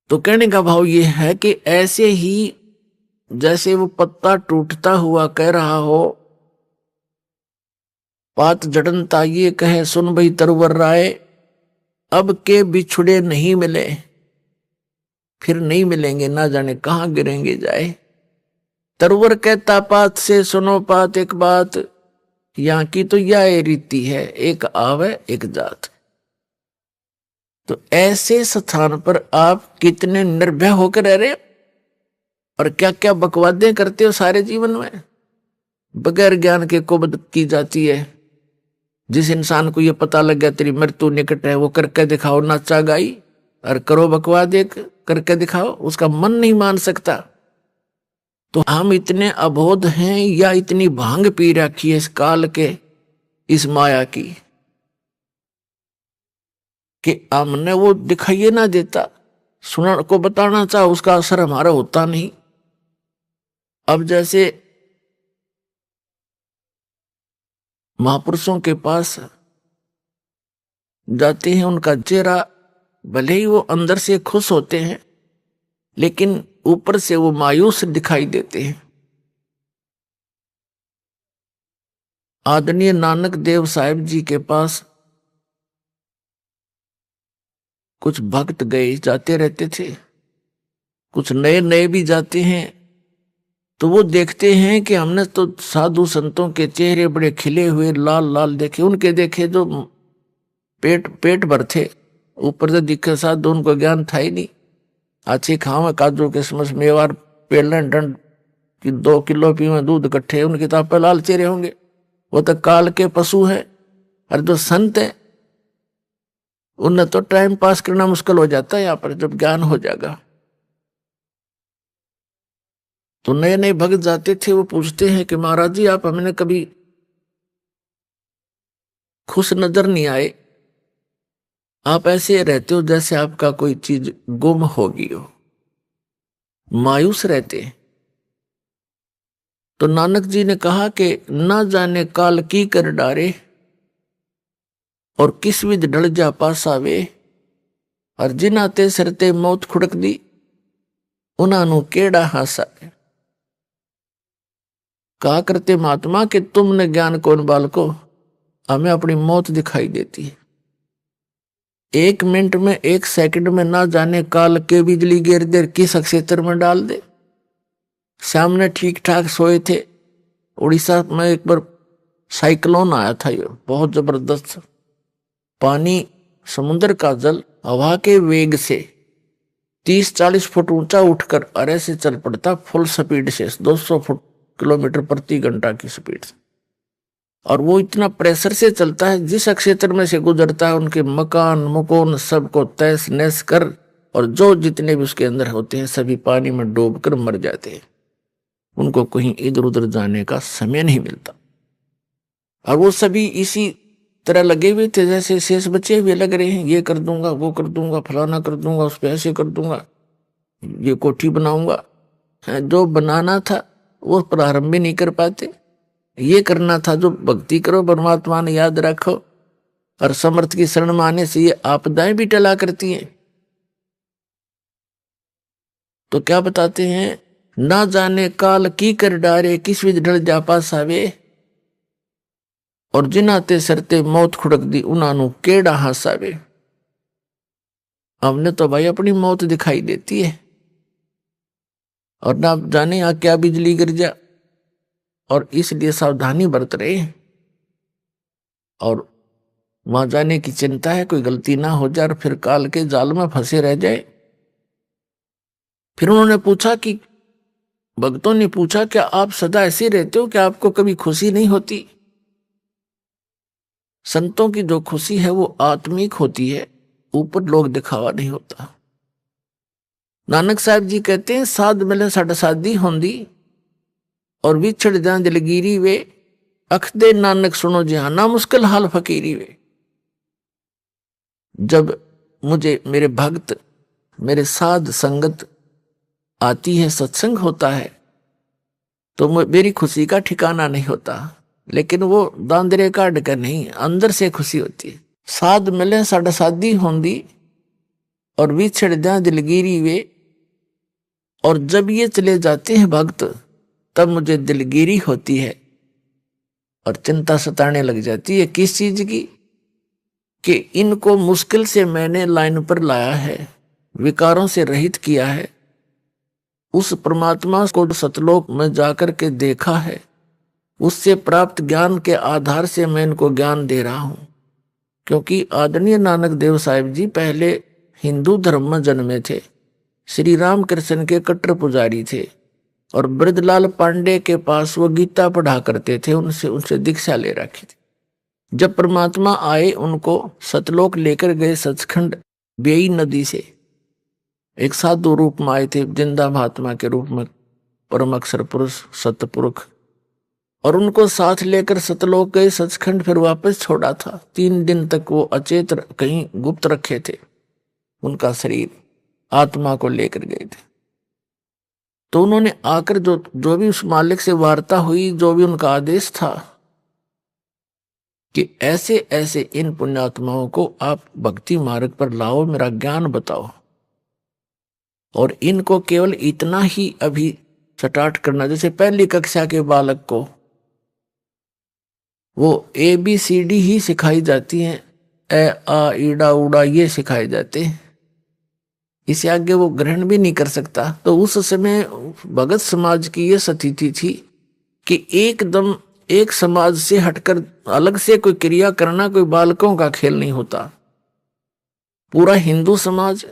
तो कहने का भाव ये है कि ऐसे ही जैसे वो पत्ता टूटता हुआ कह रहा हो, पात जड़नता ये कहे सुन भई तरवर राय, अब के बिछुड़े नहीं मिले, फिर नहीं मिलेंगे, ना जाने कहां गिरेंगे जाए। तरवर कहता पात से सुनो पात एक बात, यहां की तो यह रीति है, एक आवे एक जात। तो ऐसे स्थान पर आप कितने निर्भय होकर रह रहे हो और क्या क्या बकवादें करते हो सारे जीवन में, बगैर ज्ञान के कुबद की जाती है। जिस इंसान को यह पता लग गया तेरी मृत्यु निकट है, वो करके दिखाओ नाचा गाई और करो बकवाद एक करके दिखाओ, उसका मन नहीं मान सकता। तो हम इतने अबोध हैं या इतनी भांग पी रखी है इस काल के, इस माया की, कि हमने वो दिखाइए ना देता, सुना को बताना चाह उसका असर हमारा होता नहीं। अब जैसे महापुरुषों के पास जाते हैं, उनका चेहरा भले ही वो अंदर से खुश होते हैं लेकिन ऊपर से वो मायूस दिखाई देते हैं। आदरणीय नानक देव साहिब जी के पास कुछ भक्त गए जाते रहते थे, कुछ नए नए भी जाते हैं, तो वो देखते हैं कि हमने तो साधु संतों के चेहरे बड़े खिले हुए लाल लाल देखे, उनके देखे जो पेट भर थे, ऊपर से दिखे साधु, उनको ज्ञान था ही नहीं। अच्छी खावा काजू किशमिश मेवार पेलन डंड की 2 किलो पीवे दूध इकट्ठे, उनके तो आप लाल चेहरे होंगे, वो तो काल के पशु है। और जो संत है उन्हें तो टाइम पास करना मुश्किल हो जाता है यहाँ पर, जब ज्ञान हो जाएगा। तो नए नए भक्त जाते थे, वो पूछते हैं कि महाराज जी आप हमें कभी खुश नजर नहीं आए, आप ऐसे रहते हो जैसे आपका कोई चीज गुम हो गई हो, मायूस रहते हैं। तो नानक जी ने कहा कि ना जाने काल की कर डारे और किस विध ढल जा पासावे, और जिन्हां ते सरते मौत खुड़क दी उन्हां नू केड़ा हासा। कहा करते महात्मा कि तुमने ज्ञान कौन बालको, हमें अपनी मौत दिखाई देती है। 1 मिनट में 1 सेकंड में ना जाने काल के बिजली गिर देर किस क्षेत्र में डाल दे। सामने ठीक ठाक सोए थे, उड़ीसा में एक बार साइक्लोन आया था, ये बहुत जबरदस्त, पानी समुद्र का जल हवा के वेग से 30-40 फुट ऊंचा उठकर अरे से चल पड़ता, फुल स्पीड से 200 किलोमीटर प्रति घंटा की स्पीड से, और वो इतना प्रेशर से चलता है, जिस क्षेत्र में से गुजरता है उनके मकान मकोन सबको तहस नहस कर, और जो जितने भी उसके अंदर होते हैं सभी पानी में डूबकर मर जाते हैं, उनको कहीं इधर उधर जाने का समय नहीं मिलता। और वो सभी इसी तरह लगे हुए थे जैसे शेष बचे हुए लग रहे हैं, ये कर दूंगा वो कर दूंगा फलाना कर दूंगा, उस पर ऐसे कर दूंगा, ये कोठी बनाऊंगा। जो बनाना था वो प्रारंभ भी नहीं कर पाते, ये करना था जो भक्ति करो परमात्मा ने याद रखो, और समर्थ की शरण में आने से ये आपदाएं भी टला करती हैं। तो क्या बताते हैं, ना जाने काल की कर डारे किस विध ढल जा पासावे, और जिन्हां सरते मौत खुड़क दी उन्हां नू केड़ा हासावे। हमने तो भाई अपनी मौत दिखाई देती है, और ना जाने यहाँ क्या बिजली गिर जा, और इसलिए सावधानी बरत रहे हैं। और वहां जाने की चिंता है, कोई गलती ना हो जाए और फिर काल के जाल में फंसे रह जाए। फिर उन्होंने पूछा कि भक्तों ने पूछा, क्या आप सदा ऐसे रहते हो, क्या आपको कभी खुशी नहीं होती? संतों की जो खुशी है वो आत्मिक होती है, ऊपर लोग दिखावा नहीं होता। नानक साहब जी कहते हैं, साध मिले साढ़े साधी होंदी और विछड़ जाए दिलगिरी वे, अख दे नानक सुनो जहाना मुश्किल हाल फकीरी वे। जब मुझे मेरे भक्त, मेरे साध संगत आती है, सत्संग होता है, तो मेरी खुशी का ठिकाना नहीं होता, लेकिन वो दांदरे काट कर नहीं, अंदर से खुशी होती है। साध मिले साढ़े साधी होंदी और विछड़ जाए दिलगिरी वे, और जब ये चले जाते हैं भक्त, तब मुझे दिलगिरी होती है और चिंता सताने लग जाती है। किस चीज की? कि इनको मुश्किल से मैंने लाइन पर लाया है, विकारों से रहित किया है, उस परमात्मा को सतलोक में जाकर के देखा है, उससे प्राप्त ज्ञान के आधार से मैं इनको ज्ञान दे रहा हूं। क्योंकि आदरणीय नानक देव साहिब जी पहले हिंदू धर्म में जन्मे थे, श्री राम कृष्ण के कट्टर पुजारी थे, और ब्रजलाल पांडे के पास वो गीता पढ़ा करते थे, उनसे दीक्षा ले रखी थी। जब परमात्मा आए, उनको सतलोक लेकर गए सचखंड बेई नदी से, एक साधु रूप में आए थे, जिंदा महात्मा के रूप में, परम अक्षर पुरुष सतपुरुष, और उनको साथ लेकर सतलोक गए सचखंड, फिर वापस छोड़ा था। 3 दिन तक वो अचेत कहीं गुप्त रखे थे, उनका शरीर आत्मा को लेकर गए थे। तो उन्होंने आकर जो भी उस मालिक से वार्ता हुई, जो भी उनका आदेश था कि ऐसे ऐसे इन पुण्यात्माओं को आप भक्ति मार्ग पर लाओ, मेरा ज्ञान बताओ, और इनको केवल इतना ही अभी स्टार्ट करना, जैसे पहली कक्षा के बालक को वो ABCD ही सिखाई जाती है, ए आ ईड़ा उड़ा ये सिखाए जाते हैं, इसे आगे वो ग्रहण भी नहीं कर सकता। तो उस समय भगत समाज की ये स्थिति थी कि एकदम एक समाज से हटकर अलग से कोई क्रिया करना कोई बालकों का खेल नहीं होता। पूरा हिंदू समाज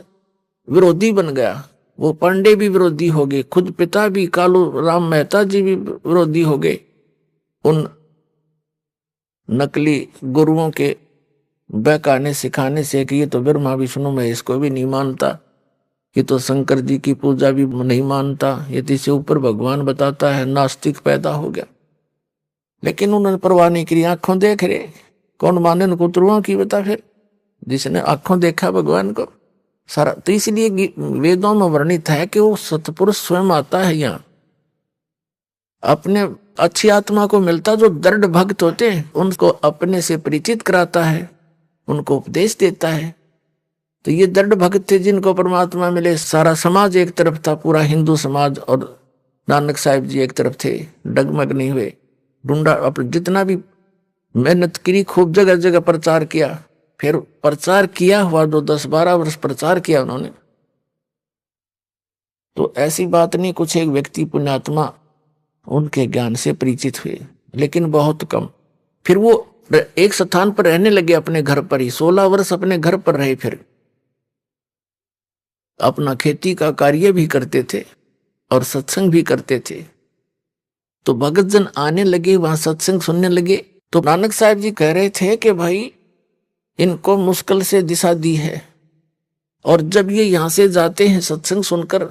विरोधी बन गया, वो पांडे भी विरोधी हो गए, खुद पिता भी कालू राम मेहता जी भी विरोधी हो गए उन नकली गुरुओं के बहकाने सिखाने से कि ये तो ब्रह्मा विष्णु महेश को भी नहीं मानता, ये तो शंकर जी की पूजा भी नहीं मानता, ये तो इससे ऊपर भगवान बताता है, नास्तिक पैदा हो गया। लेकिन उन्होंने परवाह नहीं करी, आंखों देख रहे, कौन माने उनको उतरुआ की बता, फिर जिसने आंखों देखा भगवान को सारा। तो इसलिए वेदों में वर्णित है कि वो सतपुरुष स्वयं आता है यहाँ, अपने अच्छी आत्मा को मिलता, जो दृढ़ भक्त होते हैं उनको अपने से परिचित कराता है, उनको उपदेश देता है। तो ये दृढ़ भक्त थे जिनको परमात्मा मिले। सारा समाज एक तरफ था, पूरा हिंदू समाज, और नानक साहिब जी एक तरफ थे, डगमग नहीं हुए। ढूंढा, अपने जितना भी मेहनत करी, खूब जगह जगह प्रचार किया, फिर प्रचार किया हुआ 10-12 वर्ष प्रचार किया उन्होंने। तो ऐसी बात नहीं, कुछ एक व्यक्ति पुण्यात्मा उनके ज्ञान से परिचित हुए, लेकिन बहुत कम। फिर वो एक स्थान पर रहने लगे, अपने घर पर ही 16 वर्ष अपने घर पर रहे, फिर अपना खेती का कार्य भी करते थे और सत्संग भी करते थे। तो भगत जन आने लगे, वहां सत्संग सुनने लगे। तो नानक साहब जी कह रहे थे कि भाई इनको मुश्किल से दिशा दी है, और जब ये यहां से जाते हैं सत्संग सुनकर,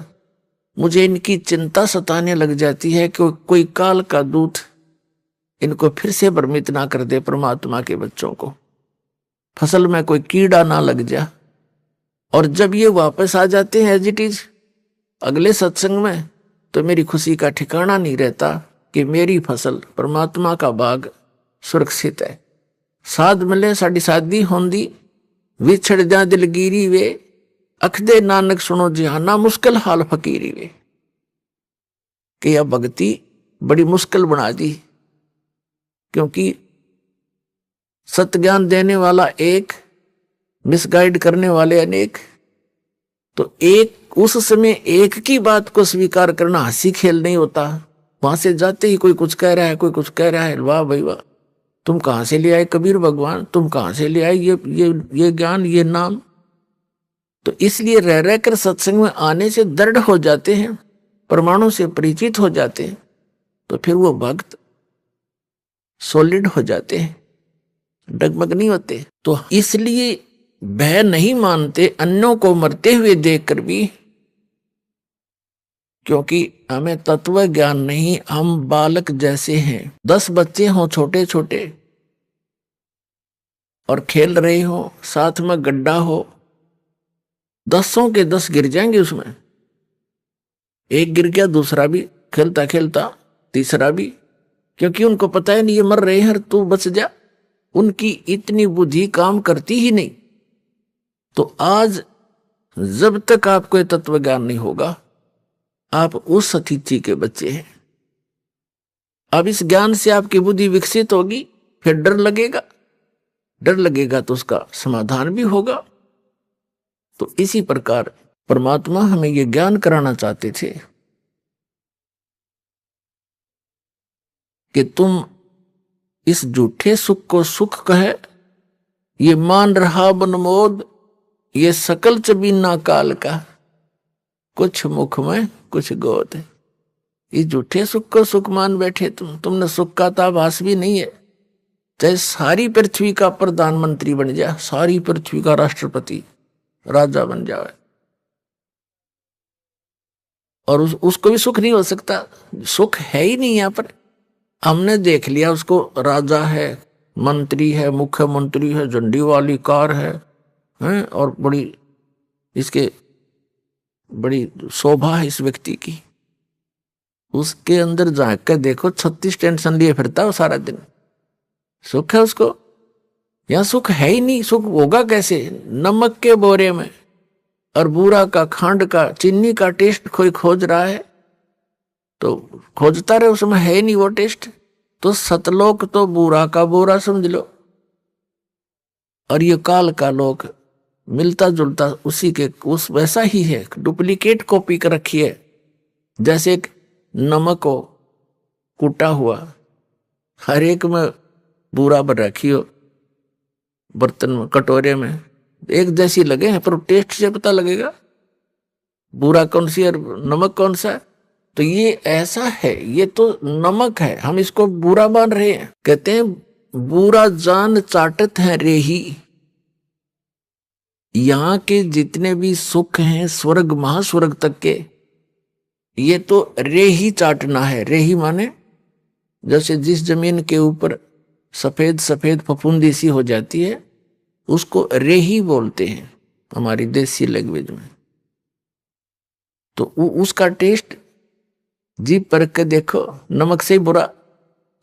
मुझे इनकी चिंता सताने लग जाती है कि कोई काल का दूत इनको फिर से भ्रमित ना कर दे, परमात्मा के बच्चों को फसल में कोई कीड़ा ना लग जा। और जब ये वापस आ जाते हैं एज इट इज अगले सत्संग में, तो मेरी खुशी का ठिकाना नहीं रहता कि मेरी फसल परमात्मा का बाग सुरक्षित है। साध मिले साड़ी साधी होंदी, विछड़ जा दिलगिरी वे, अख दे नानक सुनो जिहाना मुश्किल हाल फकीरी वे। कि यह भक्ति बड़ी मुश्किल बना दी, क्योंकि सत्य ज्ञान देने वाला एक, मिसगाइड करने वाले अनेक। तो एक उस समय एक की बात को स्वीकार करना हंसी खेल नहीं होता। वहां से जाते ही कोई कुछ कह रहा है, कोई कुछ कह रहा है, वाह भाई वाह, तुम कहां से ले आए कबीर भगवान, तुम कहां से ले आए ये ज्ञान, ये नाम। तो इसलिए रह रहकर सत्संग में आने से दृढ़ हो जाते हैं, प्रमाणों से परिचित हो जाते हैं, तो फिर वो भक्त सॉलिड हो जाते हैं, डगमग नहीं होते। तो इसलिए भय नहीं मानते अन्यों को मरते हुए देखकर भी, क्योंकि हमें तत्व ज्ञान नहीं, हम बालक जैसे हैं। 10 बच्चे हों छोटे छोटे और खेल रहे हो, साथ में गड्ढा हो, 10 के 10 गिर जाएंगे उसमें। एक गिर गया, दूसरा भी खेलता खेलता तीसरा भी, क्योंकि उनको पता है नहीं ये मर रहे हैं, तू बच जा। उनकी इतनी बुद्धि काम करती ही नहीं। तो आज जब तक आपको ये तत्व ज्ञान नहीं होगा, आप उस अतिथि के बच्चे हैं। अब इस ज्ञान से आपकी बुद्धि विकसित होगी, फिर डर लगेगा, डर लगेगा तो उसका समाधान भी होगा। तो इसी प्रकार परमात्मा हमें ये ज्ञान कराना चाहते थे कि तुम इस झूठे सुख को सुख कहे, ये मान रहा बनमोद, ये सकल चबीना काल का, कुछ मुख में कुछ गोद। इस झूठे सुख को सुख मान बैठे तुमने सुख का तो आभास भी नहीं है। चाहे सारी पृथ्वी का प्रधानमंत्री बन जाए, सारी पृथ्वी का राष्ट्रपति राजा बन जाए, और उसको भी सुख नहीं हो सकता। सुख है ही नहीं। यहां पर हमने देख लिया उसको, राजा है, मंत्री है, मुख्यमंत्री है, झंडी वाली कार है, और बड़ी शोभा है इस व्यक्ति की। उसके अंदर जाकर देखो 36 टेंशन लिए फिरता है सारा दिन। सुख है उसको? यहां सुख है ही नहीं। सुख होगा कैसे? नमक के बोरे में और बूरा का, खांड का, चीनी का टेस्ट कोई खोज रहा है तो खोजता रहे, उसमें है ही नहीं वो टेस्ट। तो सतलोक तो बूरा का बोरा समझ लो, और ये काल का लोक मिलता जुलता उसी के उस वैसा ही है, डुप्लीकेट कॉपी कर रखी है। जैसे एक नमक हो कूटा हुआ, हर एक में बूरा भर रखी हो, बर्तन में, कटोरे में, एक जैसी लगे हैं, पर टेस्ट से पता लगेगा बूरा कौन सी और नमक कौन सा है। तो ये ऐसा है, ये तो नमक है, हम इसको बूरा मान रहे हैं। कहते हैं बूरा जान चाटत है रेही। यहां के जितने भी सुख हैं स्वर्ग महास्वर्ग तक के, ये तो रेही चाटना है। रेही माने जैसे जिस जमीन के ऊपर सफेद सफेद फफूंदी सी हो जाती है, उसको रेही बोलते हैं हमारी देसी लैंग्वेज में। तो उसका टेस्ट जीभ पर के देखो, नमक से ही बुरा।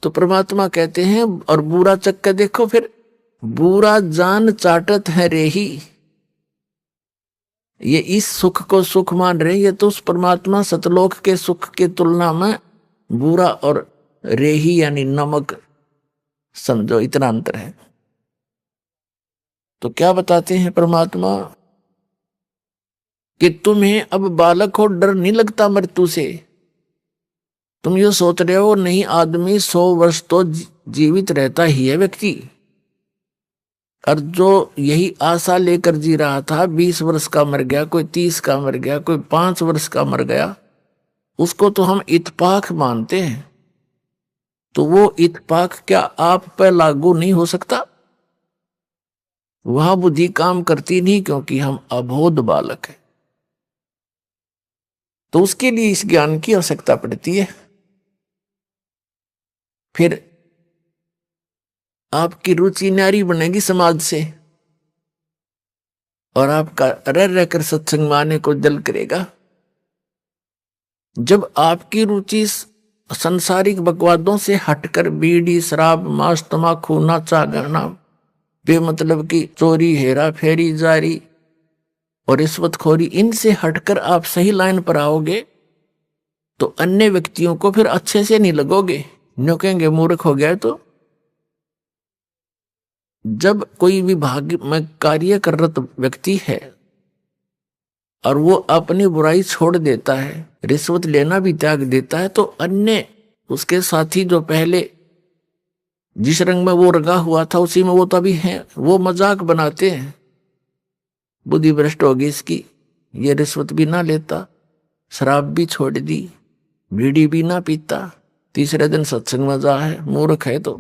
तो परमात्मा कहते हैं और बुरा चख के देखो, फिर बुरा जान चाटत है रेही। ये इस सुख को सुख मान रहे, ये तो उस परमात्मा सतलोक के सुख के तुलना में बुरा और रेही यानी नमक समझो, इतना अंतर है। तो क्या बताते हैं परमात्मा कि तुम्हें अब बालक हो, डर नहीं लगता मृत्यु से। तुम ये सोच रहे हो नहीं, आदमी 100 वर्ष तो जीवित रहता ही है व्यक्ति, और जो यही आशा लेकर जी रहा था 20 वर्ष का मर गया, कोई 30 का मर गया, कोई 5 वर्ष का मर गया, उसको तो हम इत्तेफाक मानते हैं। तो वो इत्तेफाक क्या आप पर लागू नहीं हो सकता? वहां बुद्धि काम करती नहीं, क्योंकि हम अबोध बालक हैं। तो उसके लिए इस ज्ञान की आवश्यकता पड़ती है। फिर आपकी रुचि न्यारी बनेगी समाज से, और आपका रह रहकर सत्संग में आने को दिल करेगा। जब आपकी रुचि संसारिक बकवादों से हटकर बीड़ी, शराब, मांस, तमाकू, नाचा गाना, बेमतलब की चोरी, हेरा फेरी, जारी और रिश्वतखोरी, इनसे हटकर आप सही लाइन पर आओगे, तो अन्य व्यक्तियों को फिर अच्छे से नहीं लगोगे, न्यों कहेंगे मूर्ख हो गया। तो जब कोई विभाग में कार्यरत व्यक्ति है और वो अपनी बुराई छोड़ देता है, रिश्वत लेना भी त्याग देता है, तो अन्य उसके साथी जो पहले जिस रंग में वो रंगा हुआ था उसी में वो तो अभी है। वो मजाक बनाते हैं, बुद्धि भ्रष्ट होगी इसकी, ये रिश्वत भी ना लेता, शराब भी छोड़ दी, बीड़ी भी ना पीता, तीसरे दिन सत्संग में जा है, मूर्ख है। तो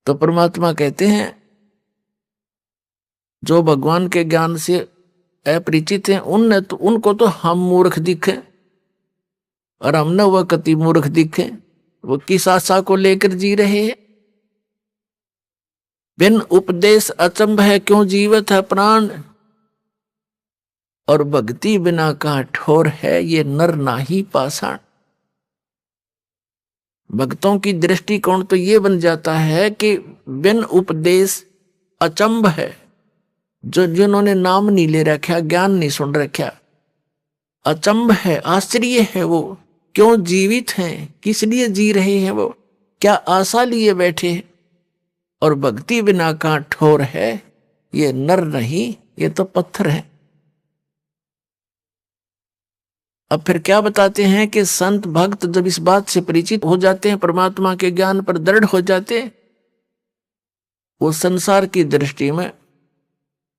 परमात्मा कहते हैं जो भगवान के ज्ञान से अपरिचित हैं उनको तो हम मूर्ख दिखे, और हमने वह कति मूर्ख दिखे। वो किस आशा को लेकर जी रहे हैं? बिन उपदेश अचंभ है क्यों जीवत है प्राण, और भक्ति बिना कहाँ ठोर है ये नर नाही पाषाण। भक्तों की दृष्टिकोण तो ये बन जाता है कि बिन उपदेश अचंभ है, जो जिन्होंने नाम नहीं ले रखा, ज्ञान नहीं सुन रखा, अचंभ है, आश्चर्य है। वो क्यों जीवित हैं, किस लिए जी रहे हैं, वो क्या आशा लिए बैठे हैं। और भक्ति बिना कहाँ ठोर है, ये नर नहीं, ये तो पत्थर है। अब फिर क्या बताते हैं कि संत भक्त जब इस बात से परिचित हो जाते हैं, परमात्मा के ज्ञान पर दृढ़ हो जाते हैं, वो संसार की दृष्टि में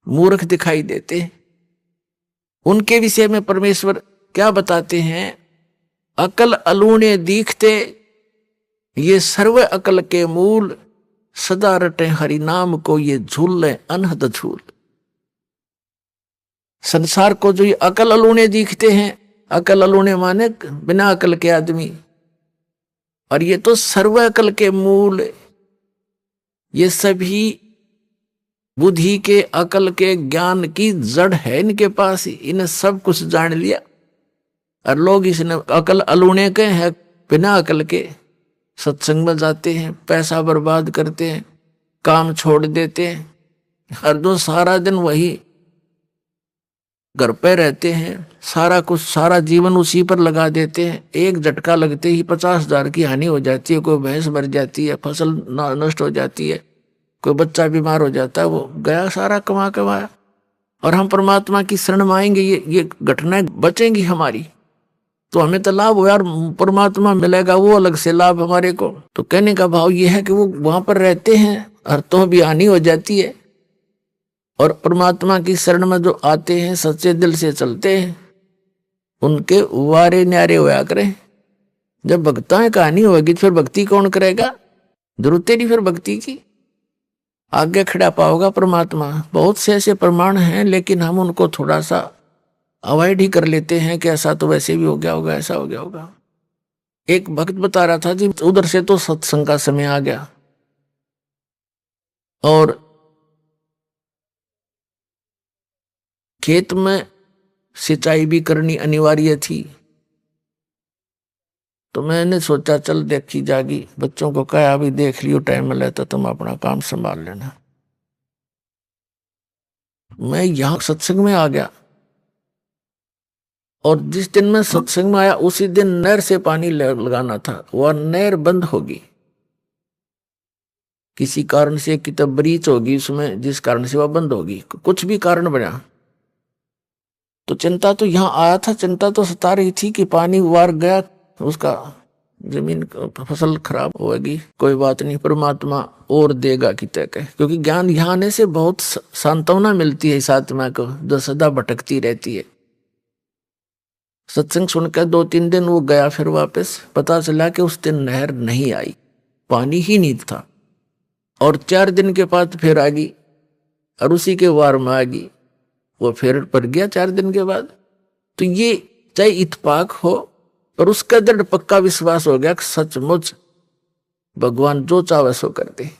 मूर्ख दिखाई देते हैं। उनके विषय में परमेश्वर क्या बताते हैं? अकल अलूने दीखते, ये सर्व अकल के मूल, सदा रटे हरि नाम को ये झूल ले अनहद झूल। संसार को जो ये अकल अलूने दिखते हैं, अकल अलूने माने बिना अकल के आदमी, और ये तो सर्व अकल के मूल, ये सभी बुद्धि के, अकल के, ज्ञान की जड़ है इनके पास। इन्हें सब कुछ जान लिया, और लोग इसने अकल अलूने के हैं, बिना अकल के सत्संग में जाते हैं, पैसा बर्बाद करते हैं, काम छोड़ देते हैं, हर दो सारा दिन वही घर पे रहते हैं, सारा कुछ, सारा जीवन उसी पर लगा देते हैं। एक झटका लगते ही 50,000 की हानि हो जाती है, कोई भैंस मर जाती है, फसल नष्ट हो जाती है, कोई बच्चा बीमार हो जाता है, वो गया सारा कमाया। और हम परमात्मा की शरण में आएंगे, ये घटनाएं बचेंगी हमारी, तो हमें तो लाभ हो यार, परमात्मा मिलेगा वो अलग से लाभ हमारे को। तो कहने का भाव ये है कि वो वहां पर रहते हैं और तो भी हानि हो जाती है, और परमात्मा की शरण में जो आते हैं, सच्चे दिल से चलते हैं, उनके वारे न्यारे होया करें। जब भक्ताएं कहानी होगी तो फिर भक्ति कौन करेगा? जरूरत नहीं फिर भक्ति की, आगे खड़ा पाओगा परमात्मा। बहुत से ऐसे प्रमाण हैं, लेकिन हम उनको थोड़ा सा अवॉइड ही कर लेते हैं कि ऐसा तो वैसे भी हो गया होगा, ऐसा हो गया होगा। एक भक्त बता रहा था जी, उधर से तो सत्संग का समय आ गया और खेत में सिंचाई भी करनी अनिवार्य थी, तो मैंने सोचा चल देखी जागी, बच्चों को कहा अभी देख लियो, टाइम मिले तो तुम अपना काम संभाल लेना। मैं यहां सत्संग में आ गया, और जिस दिन मैं सत्संग में आया उसी दिन नहर से पानी लगाना था, वह नहर बंद होगी, किसी कारण से किताब ब्रीच होगी उसमें, जिस कारण से वह बंद होगी, कुछ भी कारण बना। तो चिंता तो यहां आया था, चिंता तो सता रही थी कि पानी वार गया, उसका जमीन फसल खराब होगी, कोई बात नहीं, परमात्मा और देगा कि तय कहे। क्योंकि ज्ञान यहाँ आने से बहुत सांत्वना मिलती है इस आत्मा को जो सदा भटकती रहती है। सत्संग सुनकर 2-3 दिन वो गया, फिर वापस पता चला कि उस दिन नहर नहीं आई, पानी ही नहीं था। और 4 दिन के बाद फिर आ गई, और उसी के वार में आ गई, वो फिर पड़ गया 4 दिन के बाद। तो ये चाहे इत्तेफाक हो, और उसका दृढ़ पक्का विश्वास हो गया कि सचमुच भगवान जो चाहे सो करते।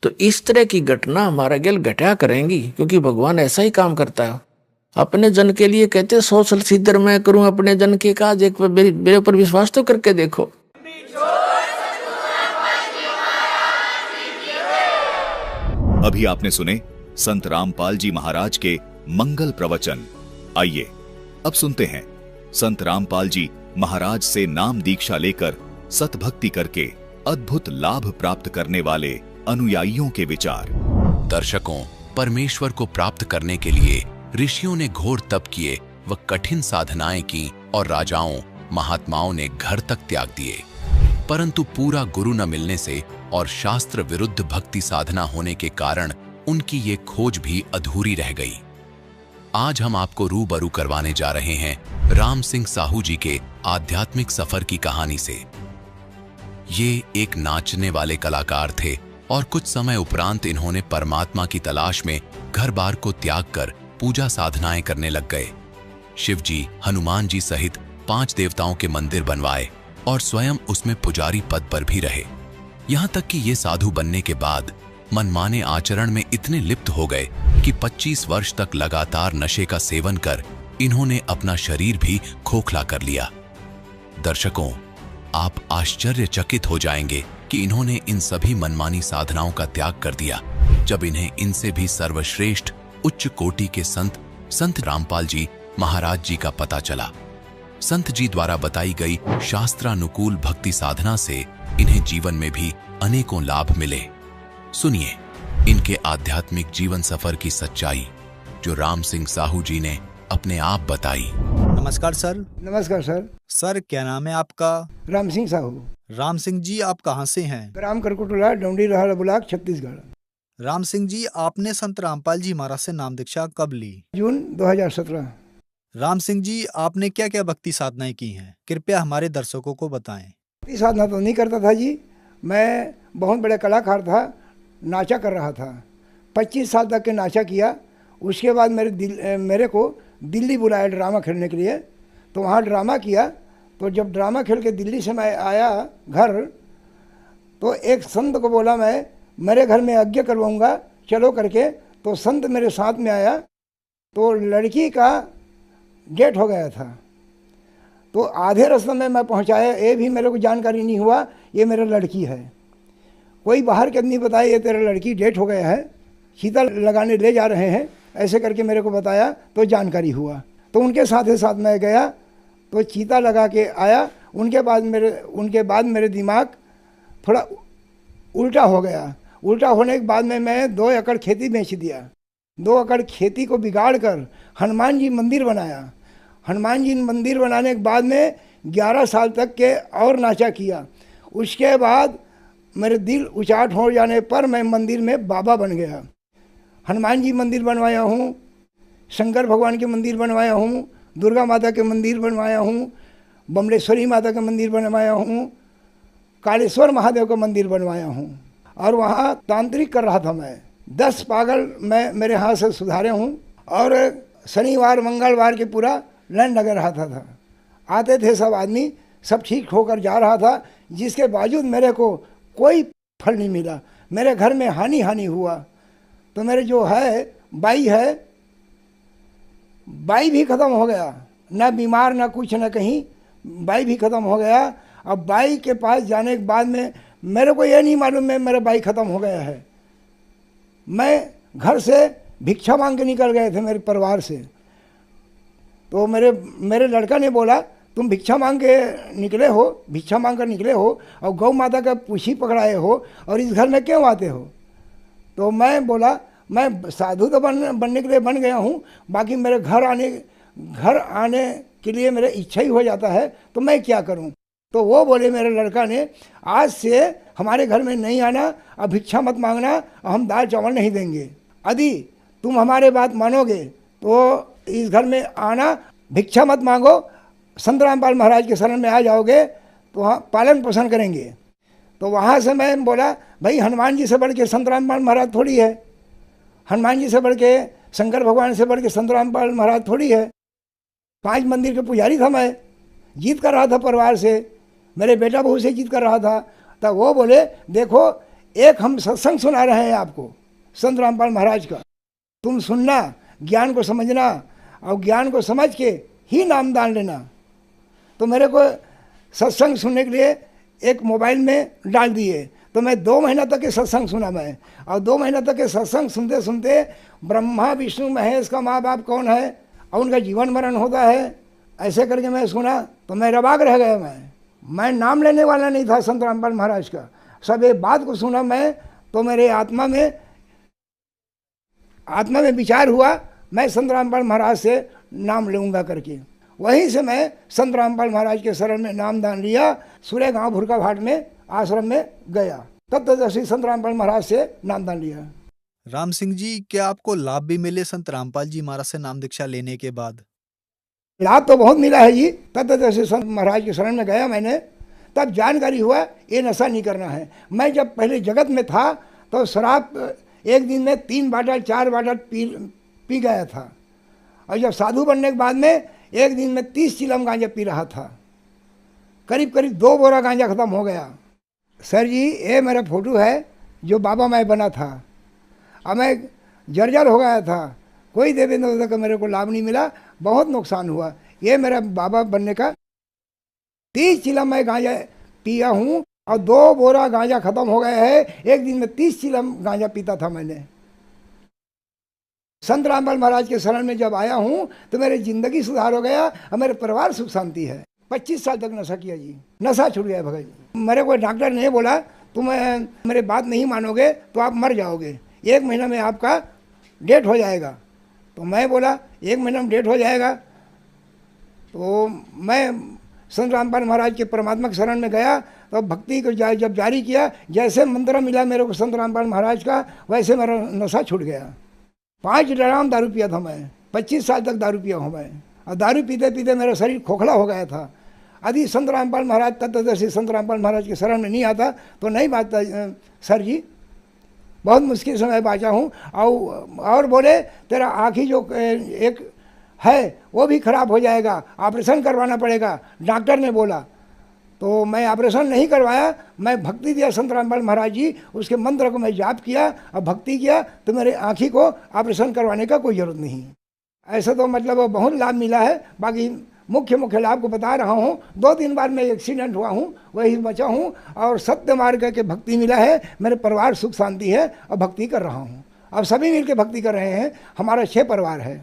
तो इस तरह की घटना हमारा गेल घटा करेंगी, क्योंकि भगवान ऐसा ही काम करता है। अपने जन के लिए कहते 100 साल सिद्धर मैं करूं अपने जन के काज, एक मेरे ऊपर विश्वास तो करके देखो। अभी आपने सुने संत रामपाल जी महाराज के मंगल प्रवचन। आइए अब सुनते हैं संत रामपाल जी महाराज से नाम दीक्षा लेकर सतभक्ति करके अद्भुत लाभ प्राप्त करने वाले अनुयायियों के विचार। दर्शकों, परमेश्वर को प्राप्त करने के लिए ऋषियों ने घोर तप किए व कठिन साधनाएं की, और राजाओं महात्माओं ने घर तक त्याग दिए। परंतु पूरा गुरु न मिलने से और शास्त्र विरुद्ध भक्ति साधना होने के कारण उनकी ये खोज भी अधूरी रह गई। आज हम आपको रूबरू करवाने जा रहे हैं राम सिंह साहू जी के आध्यात्मिक सफर की कहानी से। ये एक नाचने वाले कलाकार थे और कुछ समय उपरांत इन्होंने परमात्मा की तलाश में घर बार को त्याग कर पूजा साधनाएं करने लग गए। शिव जी, हनुमान जी सहित 5 देवताओं के मंदिर बनवाए और स्वयं उसमें पुजारी पद पर भी रहे। यहां तक कि ये साधु बनने के बाद मनमाने आचरण में इतने लिप्त हो गए कि 25 वर्ष तक लगातार नशे का सेवन कर इन्होंने अपना शरीर भी खोखला कर लिया। दर्शकों, आप आश्चर्यचकित हो जाएंगे कि इन्होंने इन सभी मनमानी साधनाओं का त्याग कर दिया जब इन्हें इनसे भी सर्वश्रेष्ठ उच्च कोटि के संत रामपाल जी महाराज जी का पता चला। संत जी द्वारा बताई गई शास्त्रानुकूल भक्ति साधना से इन्हें जीवन में भी अनेकों लाभ मिले। सुनिए इनके आध्यात्मिक जीवन सफर की सच्चाई जो राम सिंह साहू जी ने अपने आप बताई। नमस्कार सर। नमस्कार सर। सर, क्या नाम है आपका? राम सिंह साहू। राम सिंह जी, आप कहाँ से हैं? ग्राम करकुटला, डोंडी रहल ब्लॉक, छत्तीसगढ़। राम सिंह जी, आपने संत रामपाल जी महाराज से नाम दीक्षा कब ली? जून 2017। राम सिंह जी, आपने क्या क्या भक्ति साधनाएं की हैं? कृपया हमारे दर्शकों को बताएं। भक्ति साधना तो नहीं करता था जी, मैं बहुत बड़ा कलाकार था, नाचा कर रहा था। 25 साल तक के नाचा किया। उसके बाद मेरे को दिल्ली बुलाया ड्रामा खेलने के लिए, तो वहाँ ड्रामा किया। तो जब ड्रामा खेल के दिल्ली से मैं आया घर, तो एक संत को बोला मैं मेरे घर में यज्ञ करवाऊँगा, चलो करके। तो संत मेरे साथ में आया, तो लड़की का डेट हो गया था। तो आधे रास्ते में मैं पहुँचाया, ये भी मेरे को जानकारी नहीं हुआ ये मेरा लड़की है। कोई बाहर के आदमी बताया ये तेरा लड़की डेट हो गया है, चीता लगाने ले जा रहे हैं, ऐसे करके मेरे को बताया। तो जानकारी हुआ, तो उनके साथ मैं गया, तो चीता लगा के आया। उनके बाद मेरे दिमाग थोड़ा उल्टा हो गया। उल्टा होने के बाद में मैं 2 एकड़ खेती बेच दिया। 2 एकड़ खेती को बिगाड़ कर हनुमान जी मंदिर बनाया। हनुमान जी मंदिर बनाने के बाद में 11 साल तक के और नाचा किया। उसके बाद मेरे दिल उचाट हो जाने पर मैं मंदिर में बाबा बन गया। हनुमान जी मंदिर बनवाया हूँ, शंकर भगवान के मंदिर बनवाया हूँ, दुर्गा माता के मंदिर बनवाया हूँ, बमलेश्वरी माता का मंदिर बनवाया हूँ, कालेश्वर महादेव का मंदिर बनवाया हूँ। और वहाँ तांत्रिक कर रहा था मैं। 10 पागल मैं मेरे हाथ से सुधारे हूँ। और शनिवार मंगलवार के पूरा लाइन लगा रहा था। आते थे सब आदमी, सब ठीक होकर जा रहा था, जिसके बावजूद मेरे को कोई फल नहीं मिला। मेरे घर में हानि हुआ। तो मेरे जो है बाई भी ख़त्म हो गया, ना बीमार ना कुछ ना कहीं, बाई भी ख़त्म हो गया। अब बाई के पास जाने के बाद में मेरे को ये नहीं मालूम है मेरा बाई ख़त्म हो गया है। मैं घर से भिक्षा मांग के निकल गए थे मेरे परिवार से। तो मेरे लड़का ने बोला तुम भिक्षा मांग कर निकले हो और गौ माता का पूछी पकड़ाए हो और इस घर में क्यों आते हो? तो मैं बोला मैं साधु तो बनने के लिए बन गया हूँ, बाकी मेरे घर आने के लिए मेरा इच्छा ही हो जाता है, तो मैं क्या करूँ? तो वो बोले मेरे लड़का ने आज से हमारे घर में नहीं आना, अब भिक्षा मत मांगना, हम दाल चावल नहीं देंगे। यदि तुम हमारे बात मानोगे तो इस घर में आना, भिक्षा मत मांगो, संत रामपाल महाराज के शरण में आ जाओगे तो वहाँ पालन पोषण करेंगे। तो वहाँ से मैं बोला भाई हनुमान जी से बढ़ के संत रामपाल महाराज थोड़ी है, हनुमान जी से बढ़ के शंकर भगवान से बढ़ के संत रामपाल महाराज थोड़ी है। 5 मंदिर के पुजारी था मैं, जीत कर रहा था परिवार से, मेरे बेटा बहू से जीत कर रहा था। तब वो बोले देखो एक हम सत्संग सुना रहे हैं आपको संत रामपाल महाराज का, तुम सुनना, ज्ञान को समझना और ज्ञान को समझ के ही नाम दान लेना। तो मेरे को सत्संग सुनने के लिए एक मोबाइल में डाल दिए। तो मैं 2 महीना तक के सत्संग सुना मैं, और 2 महीना तक के सत्संग सुनते सुनते ब्रह्मा विष्णु महेश का माँ बाप कौन है और उनका जीवन मरण होता है, ऐसे करके मैं सुना। तो मैं रबाक रह गया। मैं नाम लेने वाला नहीं था संत रामपाल महाराज का। सब एक बात को सुना मैं, तो मेरे आत्मा में विचार हुआ मैं संत रामपाल महाराज से नाम लूँगा करके। वहीं से मैं संत रामपाल महाराज के शरण में नामदान लिया। सूर्य गांव भुरका घाट में आश्रम में गया, तत्वदर्शी संत रामपाल महाराज से नामदान लिया। राम सिंह जी, क्या आपको लाभ भी मिले संत रामपाल जी महाराज से नाम दीक्षा लेने के बाद? लाभ तो बहुत मिला है जी। तत्वदर्शी संत महाराज के शरण में गया मैंने, तब जानकारी हुआ ये नशा नहीं करना है। मैं जब पहले जगत में था तो शराब एक दिन में 3 बाटल 4 बाटल पी गया था, और जब साधु बनने के बाद में एक दिन में 30 चिलम गांजा पी रहा था। करीब 2 बोरा गांजा खत्म हो गया। सर जी, ये मेरा फोटो है जो बाबा मैं बना था। अब मैं जर्जर हो गया था, कोई देवेंद्र का मेरे को लाभ नहीं मिला, बहुत नुकसान हुआ। ये मेरा बाबा बनने का 30 चिलम मैं गांजा पिया हूँ, और 2 बोरा गांजा खत्म हो गया है। एक दिन में 30 चिलम गांजा पीता था मैंने। संत रामपाल महाराज के शरण में जब आया हूँ तो मेरी जिंदगी सुधार हो गया और मेरे परिवार सुख शांति है। 25 साल तक नशा किया जी, नशा छूट गया भगत जी। मेरे को डॉक्टर ने बोला तुम मेरे बात नहीं मानोगे तो आप मर जाओगे, 1 महीना में आपका डेट हो जाएगा। तो मैं बोला 1 महीना में डेट हो जाएगा। तो मैं संत रामपाल महाराज के परमात्मा के शरण में गया, तो भक्ति को जब जारी किया, जैसे मंत्र मिला मेरे को संत रामपाल महाराज का, वैसे मेरा नशा छूट गया। 5 ड्राम दारू पिया था मैं, 25 साल तक दारू पिया हूँ मैं, और दारू पीते पीते मेरा शरीर खोखला हो गया था। यदि संत रामपाल महाराज तत्वदर्शी संत रामपाल महाराज के शरण में नहीं आता तो नहीं बात सर जी, बहुत मुश्किल से मैं बाँचा हूँ। और बोले तेरा आँखी जो एक है वो भी खराब हो जाएगा, ऑपरेशन करवाना पड़ेगा, डॉक्टर ने बोला। तो मैं ऑपरेशन नहीं करवाया, मैं भक्ति दिया संत रामपाल महाराज जी, उसके मंत्र को मैं जाप किया और भक्ति किया, तो मेरे आँखी को ऑपरेशन करवाने का कोई ज़रूरत नहीं। ऐसा तो मतलब बहुत लाभ मिला है। बाकी मुख्य लाभ को बता रहा हूँ। 2-3 बार मैं एक्सीडेंट हुआ हूँ, वही बचा हूँ, और सत्य मार्ग के भक्ति मिला है। मेरे परिवार सुख शांति है और भक्ति कर रहा हूँ। अब सभी मिलकर भक्ति कर रहे हैं, हमारा 6 परिवार है।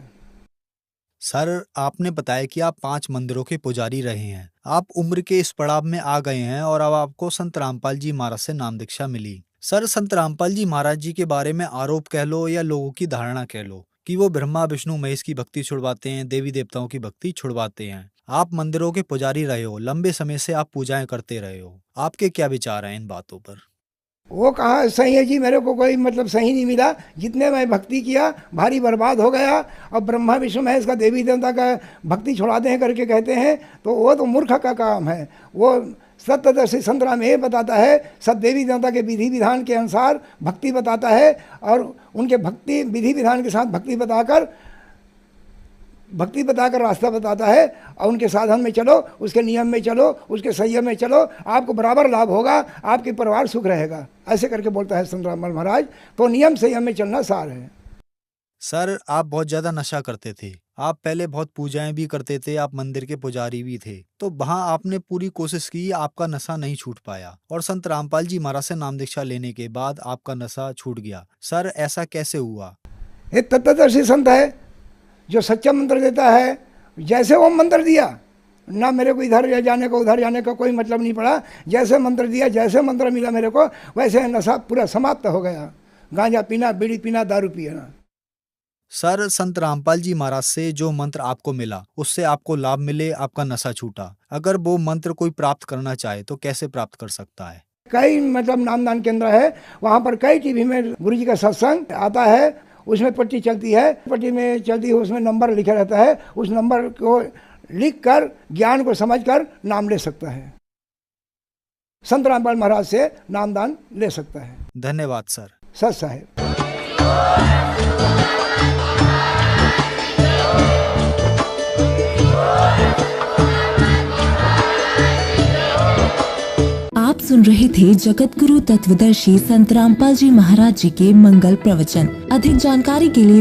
सर, आपने बताया कि आप 5 मंदिरों के पुजारी रहे हैं। आप उम्र के इस पड़ाव में आ गए हैं और अब आपको संत रामपाल जी महाराज से नाम दीक्षा मिली। सर, संत रामपाल जी महाराज जी के बारे में आरोप कह लो या लोगों की धारणा कह लो कि वो ब्रह्मा विष्णु महेश की भक्ति छुड़वाते हैं, देवी देवताओं की भक्ति छुड़वाते हैं। आप मंदिरों के पुजारी रहे हो, लंबे समय से आप पूजाएं करते रहे हो, आपके क्या विचार हैं इन बातों पर? वो कहाँ सही है जी, मेरे को कोई मतलब सही नहीं मिला। जितने मैं भक्ति किया भारी बर्बाद हो गया। और ब्रह्मा विष्णु महेश का देवी देवता का भक्ति छुड़ाते हैं करके कहते हैं, तो वो तो मूर्ख का काम है। वो सत्यदर्शी संत राम ये बताता है, सब देवी देवता के विधि विधान के अनुसार भक्ति बताता है, और उनके भक्ति विधि विधान के साथ भक्ति बताकर रास्ता बताता है। और उनके साधन में चलो, उसके नियम में चलो, उसके संयम में चलो, आपको बराबर लाभ होगा, आपके परिवार सुख रहेगा, ऐसे करके बोलता है संत रामपाल महाराज। तो नियम संयम में चलना सार है। सर, आप बहुत ज्यादा नशा करते थे, आप पहले बहुत पूजाएं भी करते थे, आप मंदिर के पुजारी भी थे, तो वहां आपने पूरी कोशिश की, आपका नशा नहीं छूट पाया, और संत रामपाल जी महाराज से नाम दीक्षा लेने के बाद आपका नशा छूट गया। सर, ऐसा कैसे हुआ? एक तत्वदर्शी संत है जो सच्चा मंत्र देता है। जैसे वो मंत्र दिया ना, मेरे को इधर जाने का उधर जाने का कोई मतलब नहीं पड़ा। जैसे मंत्र दिया, जैसे मंत्र मिला मेरे को, वैसे नशा पूरा समाप्त हो गया। गांजा पीना, बीड़ी पीना, दारू पीना। सर, संत रामपाल जी महाराज से जो मंत्र आपको मिला उससे आपको लाभ मिले, आपका नशा छूटा। अगर वो मंत्र कोई प्राप्त करना चाहे तो कैसे प्राप्त कर सकता है? कई मतलब नामदान केंद्र है, वहाँ पर कई टीवी में गुरु जी का सत्संग आता है, उसमें पट्टी चलती है, पट्टी में चलती है, उसमें नंबर लिखा रहता है। उस नंबर को लिख कर ज्ञान को समझ कर नाम ले सकता है। संत रामपाल महाराज से नामदान ले सकता है। धन्यवाद सर। सत साहेब। आप सुन रहे थे जगत गुरु तत्वदर्शी संत रामपाल जी महाराज जी के मंगल प्रवचन। अधिक जानकारी के लिए